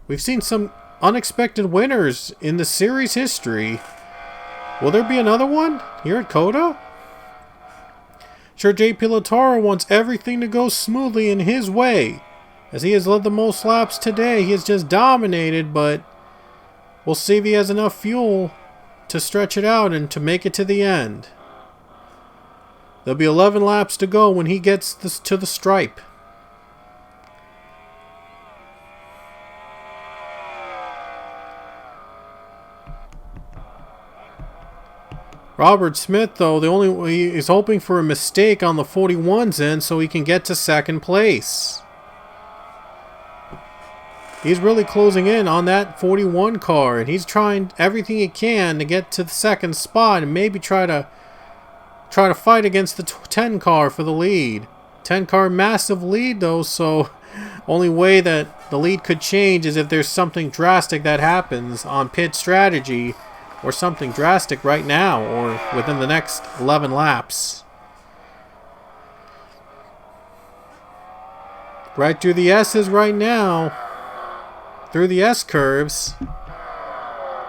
We've seen some unexpected winners in the series history. Will there be another one here at COTA? Sure, JP Latara wants everything to go smoothly in his way. As he has led the most laps today, he has just dominated, but we'll see if he has enough fuel to stretch it out and to make it to the end. There'll be 11 laps to go when he gets to the stripe. Robert Smith, though, he is hoping for a mistake on the 41's end so he can get to second place. He's really closing in on that 41 car, and he's trying everything he can to get to the second spot and maybe try to fight against the 10 car for the lead. 10 car massive lead though, so only way that the lead could change is if there's something drastic that happens on pit strategy, or something drastic right now or within the next 11 laps. Right through the S's right now. Through the S curves.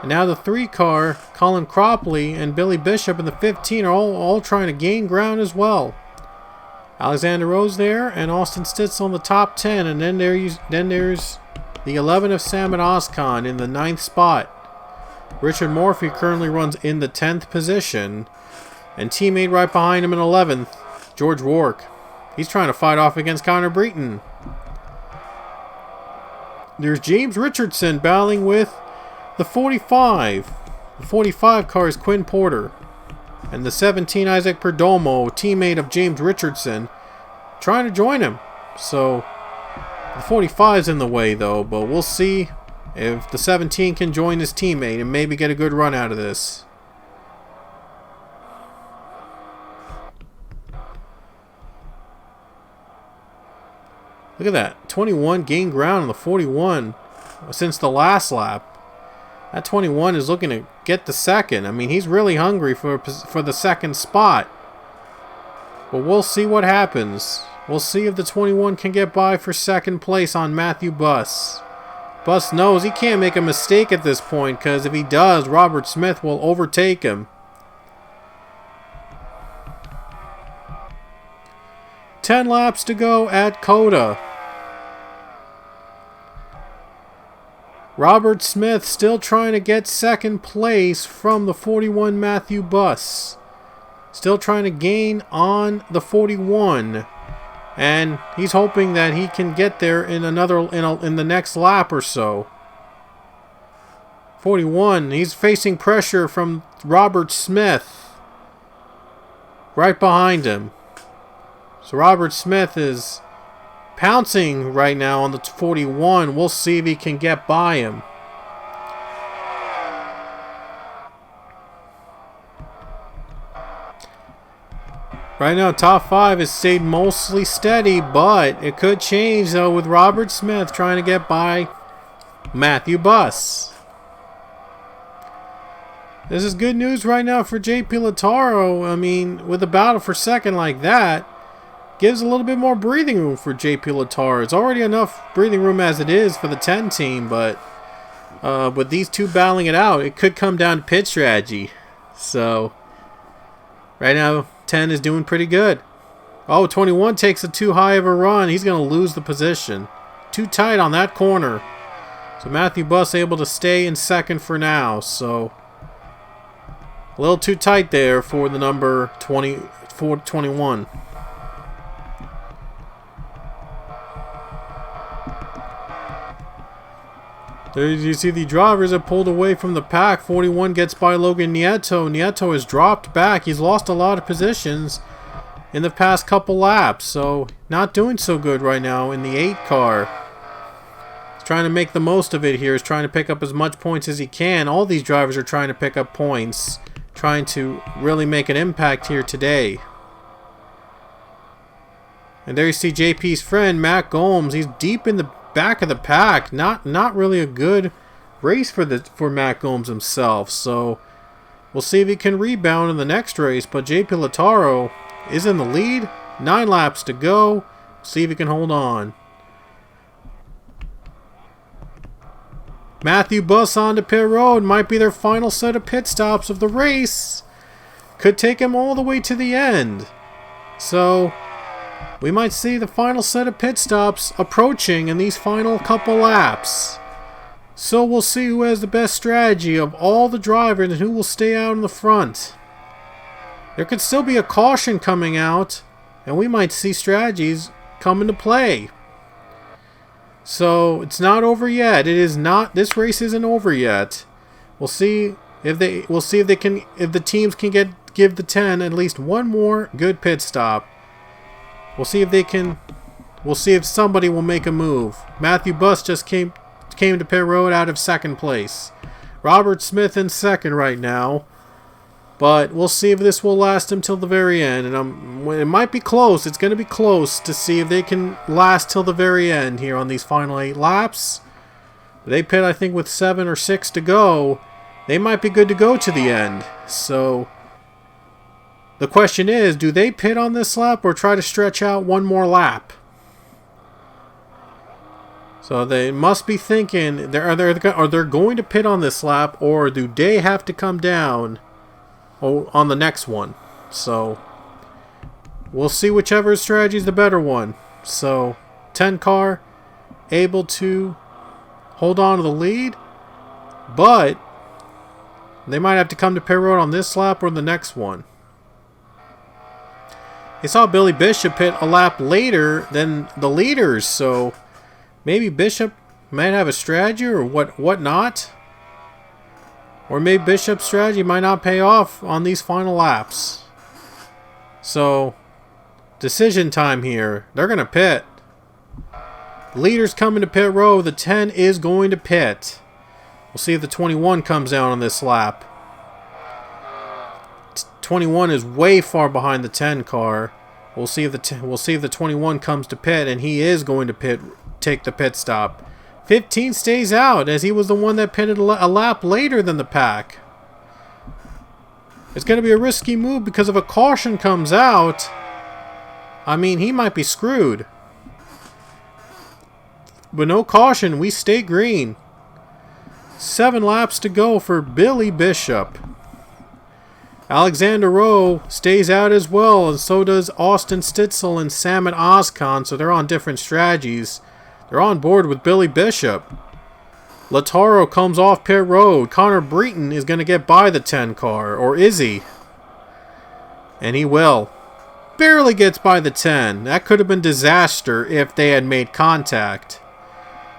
And now the 3 car, Colin Cropley and Billy Bishop in the 15 are all trying to gain ground as well. Alexander Rose there and Austin Stitz on the top 10, and then there's the 11 of Salmon Oscon in the 9th spot. Richard Morphy currently runs in the 10th position, and teammate right behind him in 11th, George Rourke. He's trying to fight off against Connor Breton. There's James Richardson battling with the 45. The 45 car is Quinn Porter. And the 17 Isaac Perdomo, teammate of James Richardson. trying to join him. So the 45 is in the way though, but we'll see if the 17 can join his teammate and maybe get a good run out of this. Look at that. 21 gained ground on the 41 since the last lap. That 21 is looking to get the second. I mean, he's really hungry for the second spot. But we'll see what happens. We'll see if the 21 can get by for second place on Matthew Buss. Buss knows he can't make a mistake at this point, because if he does, Robert Smith will overtake him. 10 laps to go at COTA. Robert Smith still trying to get second place from the 41 Matthew Buss. Still trying to gain on the 41. And he's hoping that he can get there in the next lap or so. 41, he's facing pressure from Robert Smith. Right behind him. So Robert Smith is pouncing right now on the 41. We'll see if he can get by him. Right now, top 5 has stayed mostly steady, but it could change though with Robert Smith trying to get by Matthew Buss. This is good news right now for JP Lautaro. I mean, with a battle for second like that, gives a little bit more breathing room for JP Lautaro. It's already enough breathing room as it is for the 10 team, but with these two battling it out, it could come down to pit strategy. So, right now, 10 is doing pretty good. Oh, 21 takes it too high of a run. He's going to lose the position. Too tight on that corner. So Matthew Buss able to stay in second for now. So, a little too tight there for the number 21. There you see the drivers have pulled away from the pack. 41 gets by Logan Nieto. Nieto has dropped back. He's lost a lot of positions in the past couple laps. So not doing so good right now in the 8 car. He's trying to make the most of it here. He's trying to pick up as much points as he can. All these drivers are trying to pick up points. Trying to really make an impact here today. And there you see JP's friend, Matt Gomes. He's deep in the back of the pack. Not really a good race for Matt Gomes himself. So we'll see if he can rebound in the next race. But JP Lautaro is in the lead. 9 laps to go. See if he can hold on. Matthew Buss onto pit road. Might be their final set of pit stops of the race. Could take him all the way to the end. So we might see the final set of pit stops approaching in these final couple laps. So we'll see who has the best strategy of all the drivers and who will stay out in the front. There could still be a caution coming out, and we might see strategies come into play. So it's not over yet. It is not. This race isn't over yet. We'll see if the teams can give the 10 at least one more good pit stop. We'll see if they can. We'll see if somebody will make a move. Matthew Buss just came to pit road out of second place. Robert Smith in second right now. But we'll see if this will last until the very end. And it might be close. It's going to be close to see if they can last till the very end here on these final 8 laps. They pit, I think, with 7 or 6 to go. They might be good to go to the end. So the question is, do they pit on this lap or try to stretch out one more lap? So they must be thinking, are they going to pit on this lap, or do they have to come down on the next one? So we'll see whichever strategy is the better one. So 10 car able to hold on to the lead, but they might have to come to pit road on this lap or the next one. They saw Billy Bishop pit a lap later than the leaders, so maybe Bishop might have a strategy or what not. Or maybe Bishop's strategy might not pay off on these final laps. So Decision time here. They're going to pit. Leader's coming to pit road. The 10 is going to pit. We'll see if the 21 comes down on this lap. 21 is way far behind the 10 car. We'll see if the 21 comes to pit, and he is going to take the pit stop. 15 stays out, as he was the one that pitted a lap later than the pack. It's going to be a risky move because if a caution comes out, I mean, he might be screwed. But no caution, we stay green. 7 laps to go for Billy Bishop. Alexander Rowe stays out as well, and so does Austin Stitzel and Samet Ozkan, so they're on different strategies. They're on board with Billy Bishop. Lataro comes off pit road. Connor Breton is going to get by the 10 car, or is he? And he will. Barely gets by the 10. That could have been disaster if they had made contact.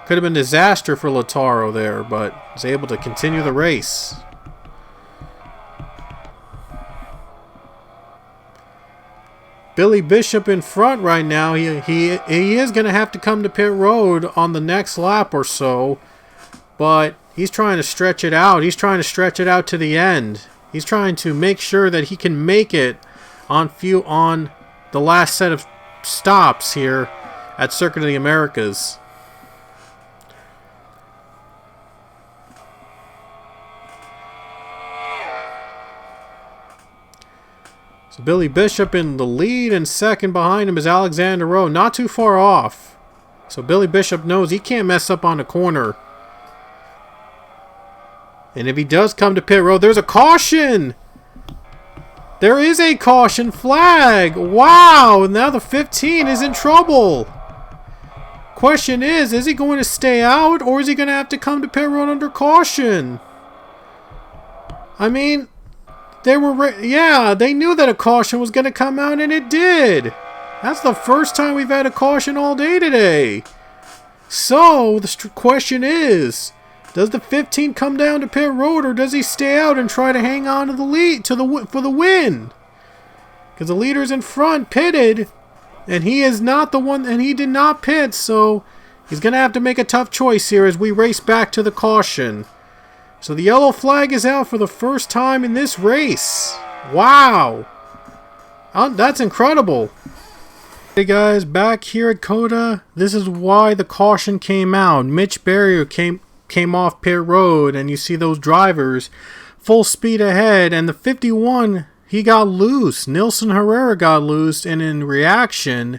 Could have been disaster for Lataro there, but was able to continue the race. Billy Bishop in front right now. He is going to have to come to pit road on the next lap or so, but he's trying to stretch it out. He's trying to stretch it out to the end. He's trying to make sure that he can make it on the last set of stops here at Circuit of the Americas. So Billy Bishop in the lead, and second behind him is Alexander Rowe. Not too far off. So Billy Bishop knows he can't mess up on the corner. And if he does come to pit road, there's a caution! There is a caution flag! Wow! Now the 15 is in trouble! Question is he going to stay out, or is he going to have to come to pit road under caution? I mean, they knew that a caution was going to come out, and it did. That's the first time we've had a caution all day today. So, the question is, does the 15 come down to pit road, or does he stay out and try to hang on to the lead for the win? Because the leader's in front, pitted, and he is not the one, and he did not pit, so he's going to have to make a tough choice here as we race back to the caution. So the yellow flag is out for the first time in this race. Wow. That's incredible. Hey guys, back here at COTA, this is why the caution came out. Mitch Barrier came off pit road, and you see those drivers full speed ahead, and the 51, he got loose. Nilson Herrera got loose, and in reaction,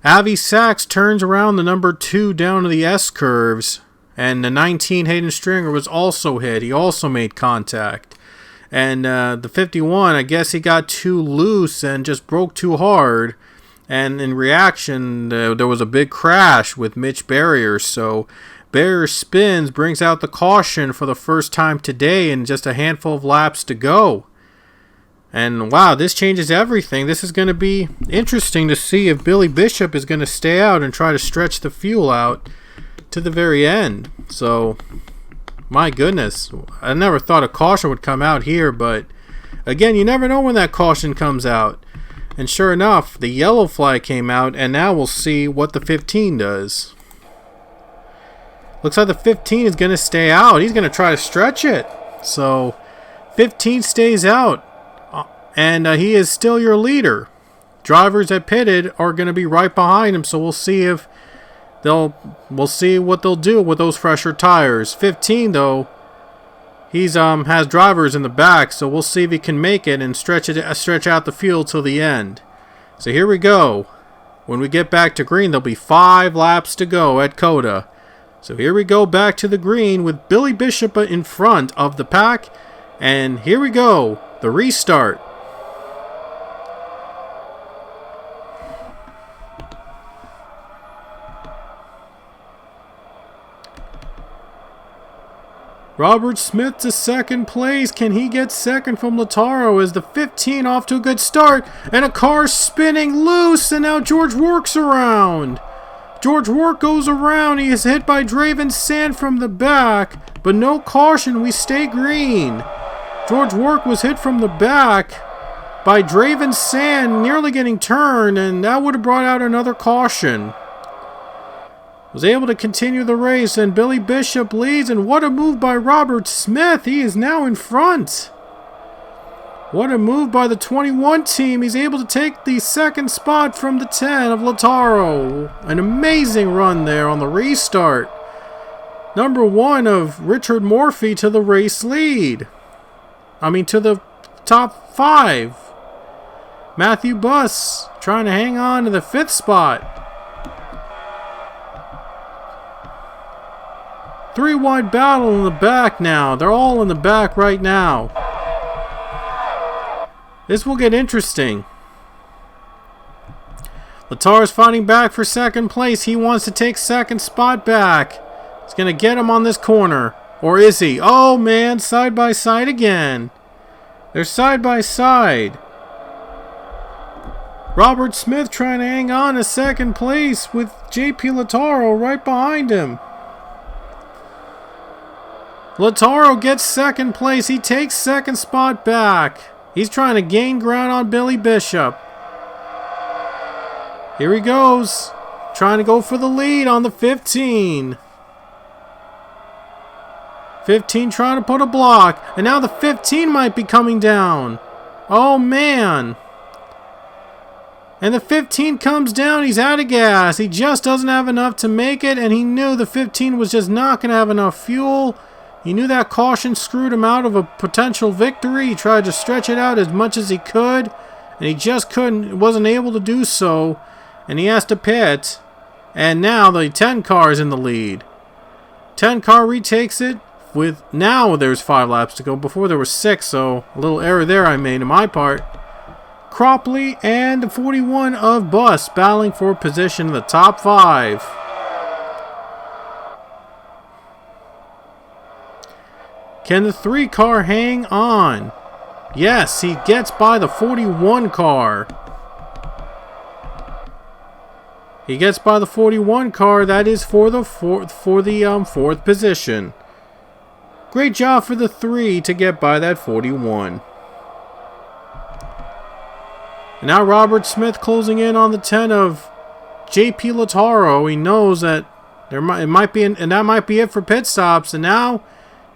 Avi Sachs turns around the number 2 down to the S-curves. And the 19, Hayden Stringer, was also hit. He also made contact. And the 51, I guess he got too loose and just broke too hard. And in reaction, there was a big crash with Mitch Barrier. So Barrier spins, brings out the caution for the first time today, and just a handful of laps to go. And wow, this changes everything. This is going to be interesting to see if Billy Bishop is going to stay out and try to stretch the fuel out to the very end. So, my goodness, I never thought a caution would come out here, but again, you never know when that caution comes out. And sure enough, the yellow flag came out, and now we'll see what the 15 does. Looks like the 15 is going to stay out. He's going to try to stretch it. So, 15 stays out, and he is still your leader. Drivers that pitted are going to be right behind him, so we'll see what they'll do with those fresher tires. 15 though, he's has drivers in the back, so we'll see if he can make it and stretch out the field till the end. So here we go. When we get back to green, there'll be 5 laps to go at COTA. So here we go back to the green with Billy Bishop in front of the pack, and here we go, the restart. Robert Smith to second place. Can he get second from Lataro as the 15 off to a good start, and a car spinning loose, and now George Rourke's around. George Rourke goes around. He is hit by Draven Sand from the back, but no caution. We stay green. George Rourke was hit from the back, by Draven Sand, nearly getting turned, and that would have brought out another caution. Was able to continue the race, and Billy Bishop leads, and what a move by Robert Smith. He is now in front. What a move by the 21 team. He's able to take the second spot from the 10 of Lautaro. An amazing run there on the restart. Number 1 of Richard Morphy to the race lead. To the top 5. Matthew Buss trying to hang on to the 5th spot. 3-wide battle in the back now. They're all in the back right now. This will get interesting. Lautaro's fighting back for second place. He wants to take second spot back. He's going to get him on this corner. Or is he? Oh man, side by side again. They're side by side. Robert Smith trying to hang on to second place with JP Lautaro right behind him. Lautaro gets second place. He takes second spot back. He's trying to gain ground on Billy Bishop. Here he goes. Trying to go for the lead on the 15. 15 trying to put a block. And now the 15 might be coming down. Oh, man. And the 15 comes down. He's out of gas. He just doesn't have enough to make it. And he knew the 15 was just not going to have enough fuel. He knew that caution screwed him out of a potential victory. He tried to stretch it out as much as he could, and he just wasn't able to do so, and he has to pit. And now the 10 car is in the lead. 10 car retakes it with, now there's 5 laps to go. Before there was 6, so a little error there I made on my part. Cropley and the 41 of Buss battling for position in the top 5. Can the 3 car hang on? Yes, he gets by the 41 car. He gets by the 41 car. That is for the fourth position. Great job for the 3 to get by that 41. And now Robert Smith closing in on the 10 of JP Lautaro. He knows that that might be it for pit stops, and now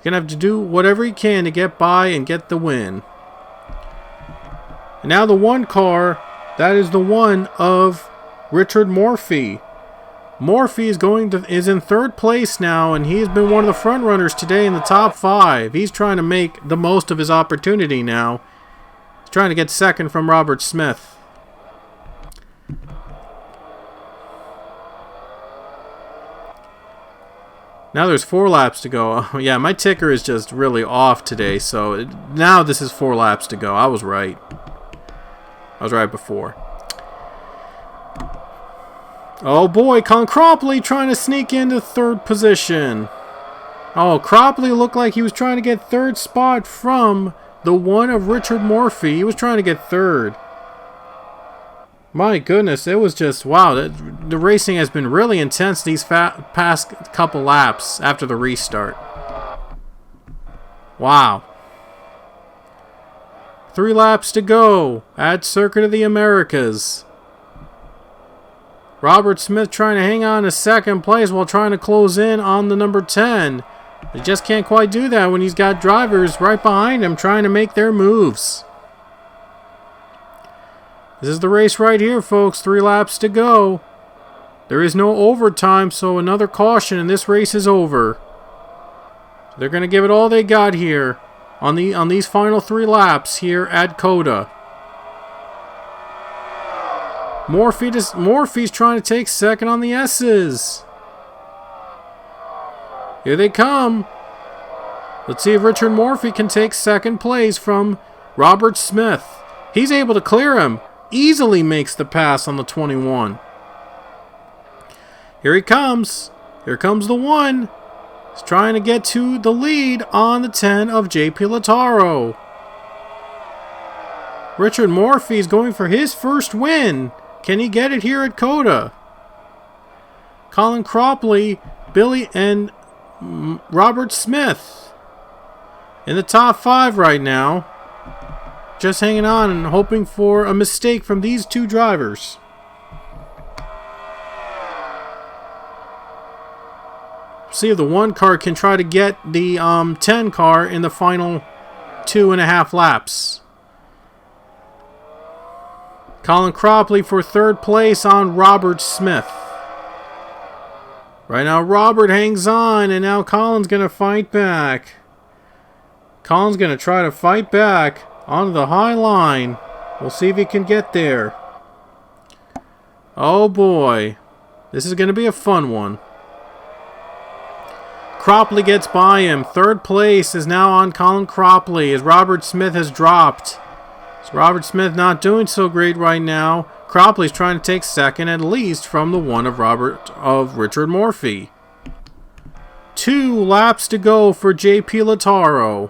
gonna have to do whatever he can to get by and get the win. And now the 1 car, that is the 1 of Richard Morphy. Morphy is in 3rd place now, and he's been one of the front runners today in the top 5. He's trying to make the most of his opportunity now. He's trying to get second from Robert Smith. Now there's 4 laps to go. Oh, yeah, my ticker is just really off today, so now this is 4 laps to go. I was right. I was right before. Oh boy, Colin Cropley trying to sneak into 3rd position. Oh, Cropley looked like he was trying to get 3rd spot from the 1 of Richard Morphy. He was trying to get 3rd. My goodness, it was just, wow, the racing has been really intense these past couple laps after the restart. Wow. 3 laps to go at Circuit of the Americas. Robert Smith trying to hang on to 2nd place while trying to close in on the number 10. He just can't quite do that when he's got drivers right behind him trying to make their moves. This is the race right here, folks. 3 laps to go. There is no overtime, so another caution and this race is over. So they're going to give it all they got here on these final 3 laps here at COTA. Morphy's trying to take second on the S's. Here they come. Let's see if Richard Morphy can take 2nd place from Robert Smith. He's able to clear him. Easily makes the pass on the 21. Here he comes. Here comes the 1. He's trying to get to the lead on the 10 of JP Lautaro. Richard Morphy is going for his first win. Can he get it here at COTA? Colin Cropley, Billy, and Robert Smith in the top 5 right now. just hanging on and hoping for a mistake from these two drivers. See if the 1 car can try to get the 10 car in the final 2.5 laps. Colin Cropley for 3rd place on Robert Smith. Right now Robert hangs on, and now Colin's going to fight back. Colin's going to try to fight back onto the high line. We'll see if he can get there. Oh boy. This is going to be a fun one. Cropley gets by him. 3rd place is now on Colin Cropley as Robert Smith has dropped. So Robert Smith not doing so great right now. Cropley's trying to take 2nd at least from the one of Richard Morphy. 2 laps to go for JP Lautaro.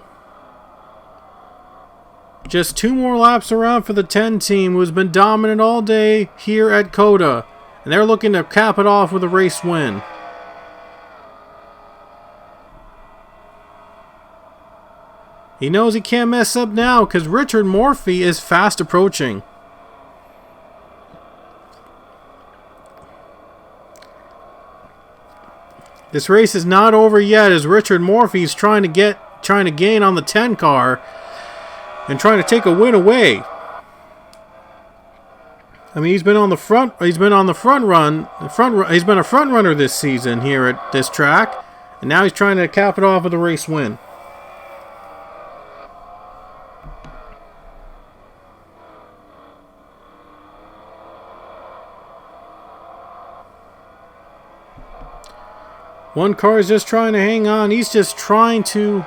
Just 2 more laps around for the 10 team, who's been dominant all day here at COTA. And they're looking to cap it off with a race win. He knows he can't mess up now because Richard Morphy is fast approaching. This race is not over yet as Richard Morphy is trying to gain on the 10 car and trying to take a win away. I mean, he's been a front runner this season here at this track, and now he's trying to cap it off with a race win. One car is just trying to hang on. He's just trying to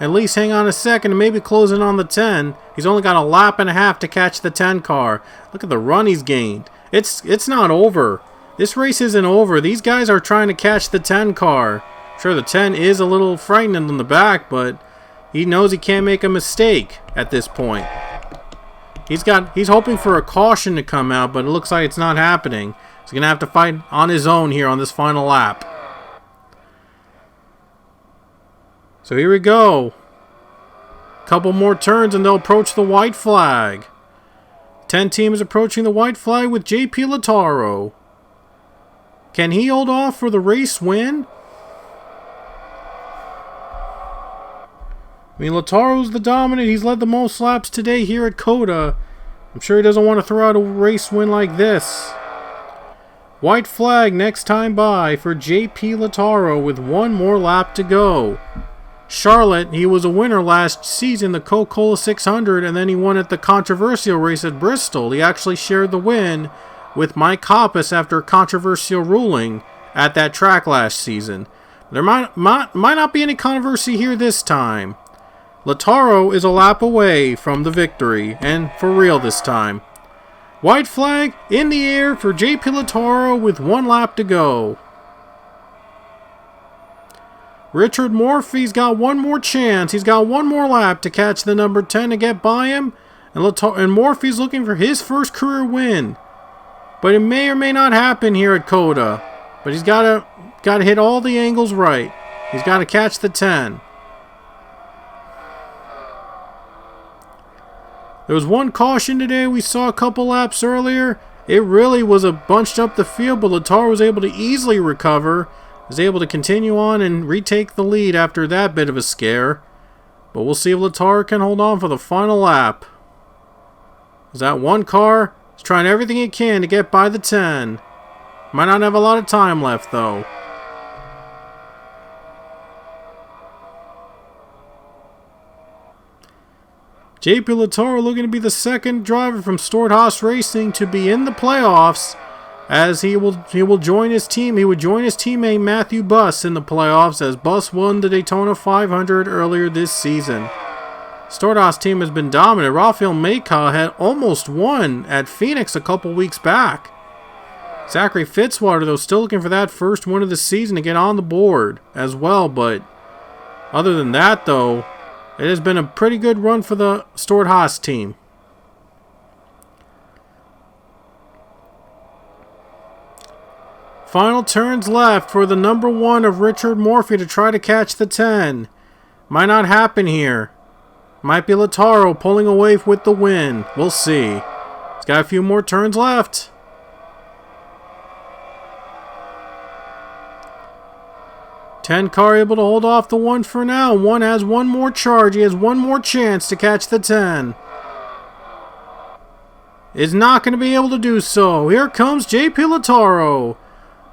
at least hang on a second and maybe closing on the 10. He's only got a lap and a half to catch the 10 car. Look at the run he's gained. It's not over. This race isn't over. These guys are trying to catch the 10 car. Sure, the 10 is a little frightening in the back, but he knows he can't make a mistake at this point. He's hoping for a caution to come out, but it looks like it's not happening. He's going to have to fight on his own here on this final lap. So here we go. Couple more turns and they'll approach the white flag. 10 team is approaching the white flag with JP Lautaro. Can he hold off for the race win? I mean, Lautaro's the dominant. He's led the most laps today here at COTA. I'm sure he doesn't want to throw out a race win like this. White flag next time by for JP Lautaro with 1 more lap to go. Charlotte, he was a winner last season, the Coca-Cola 600, and then he won at the controversial race at Bristol. He actually shared the win with Mike Hoppus after a controversial ruling at that track last season. There might not be any controversy here this time. Lautaro is a lap away from the victory, and for real this time. White flag in the air for JP Lautaro with 1 lap to go. Richard Morphy's got 1 more chance. He's got 1 more lap to catch the number 10 to get by him. And Morphy's looking for his first career win. But it may or may not happen here at COTA. But he's got to hit all the angles right. He's got to catch the 10. There was 1 caution today. We saw a couple laps earlier. It really was a bunched up the field, but Lautaro was able to easily recover. Was able to continue on and retake the lead after that bit of a scare. But we'll see if Lautaro can hold on for the final lap. As that 1 car is trying everything it can to get by the 10. Might not have a lot of time left though. JP Lautaro looking to be the 2nd driver from Stewart-Haas Racing to be in the playoffs, as he will join his team. He would join his teammate Matthew Buss in the playoffs, as Buss won the Daytona 500 earlier this season. Stewart-Haas team has been dominant. Rafael Mayka had almost won at Phoenix a couple weeks back. Zachary Fitzwater, though, still looking for that first win of the season to get on the board as well. But other than that, though, it has been a pretty good run for the Stewart-Haas team. Final turns left for the number 1 of Richard Morphy to try to catch the 10. Might not happen here. Might be Lautaro pulling away with the win. We'll see. He's got a few more turns left. Ten car able to hold off the 1 for now. 1 has one more charge. He has one more chance to catch the 10. Is not going to be able to do so. Here comes JP Lautaro.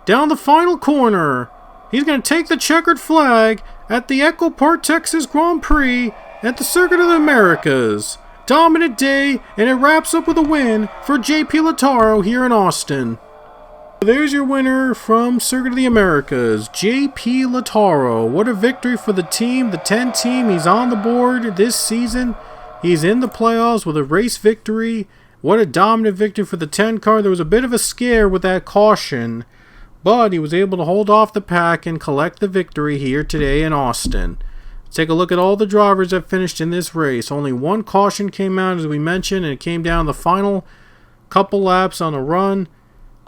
Down the final corner. He's going to take the checkered flag at the EchoPark, Texas Grand Prix at the Circuit of the Americas. Dominant day, and it wraps up with a win for JP Lautaro here in Austin. There's your winner from Circuit of the Americas, JP Lautaro. What a victory for the team, the 10 team. He's on the board this season. He's in the playoffs with a race victory. What a dominant victory for the 10 car. There was a bit of a scare with that caution, but he was able to hold off the pack and collect the victory here today in Austin. Let's take a look at all the drivers that finished in this race. Only one caution came out, as we mentioned, and it came down the final couple laps on the run.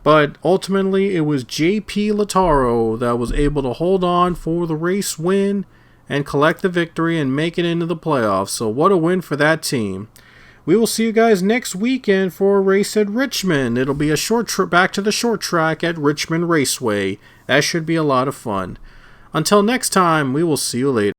But ultimately, it was JP Lautaro that was able to hold on for the race win and collect the victory and make it into the playoffs. So what a win for that team. We will see you guys next weekend for a race at Richmond. It'll be a short trip back to the short track at Richmond Raceway. That should be a lot of fun. Until next time, we will see you later.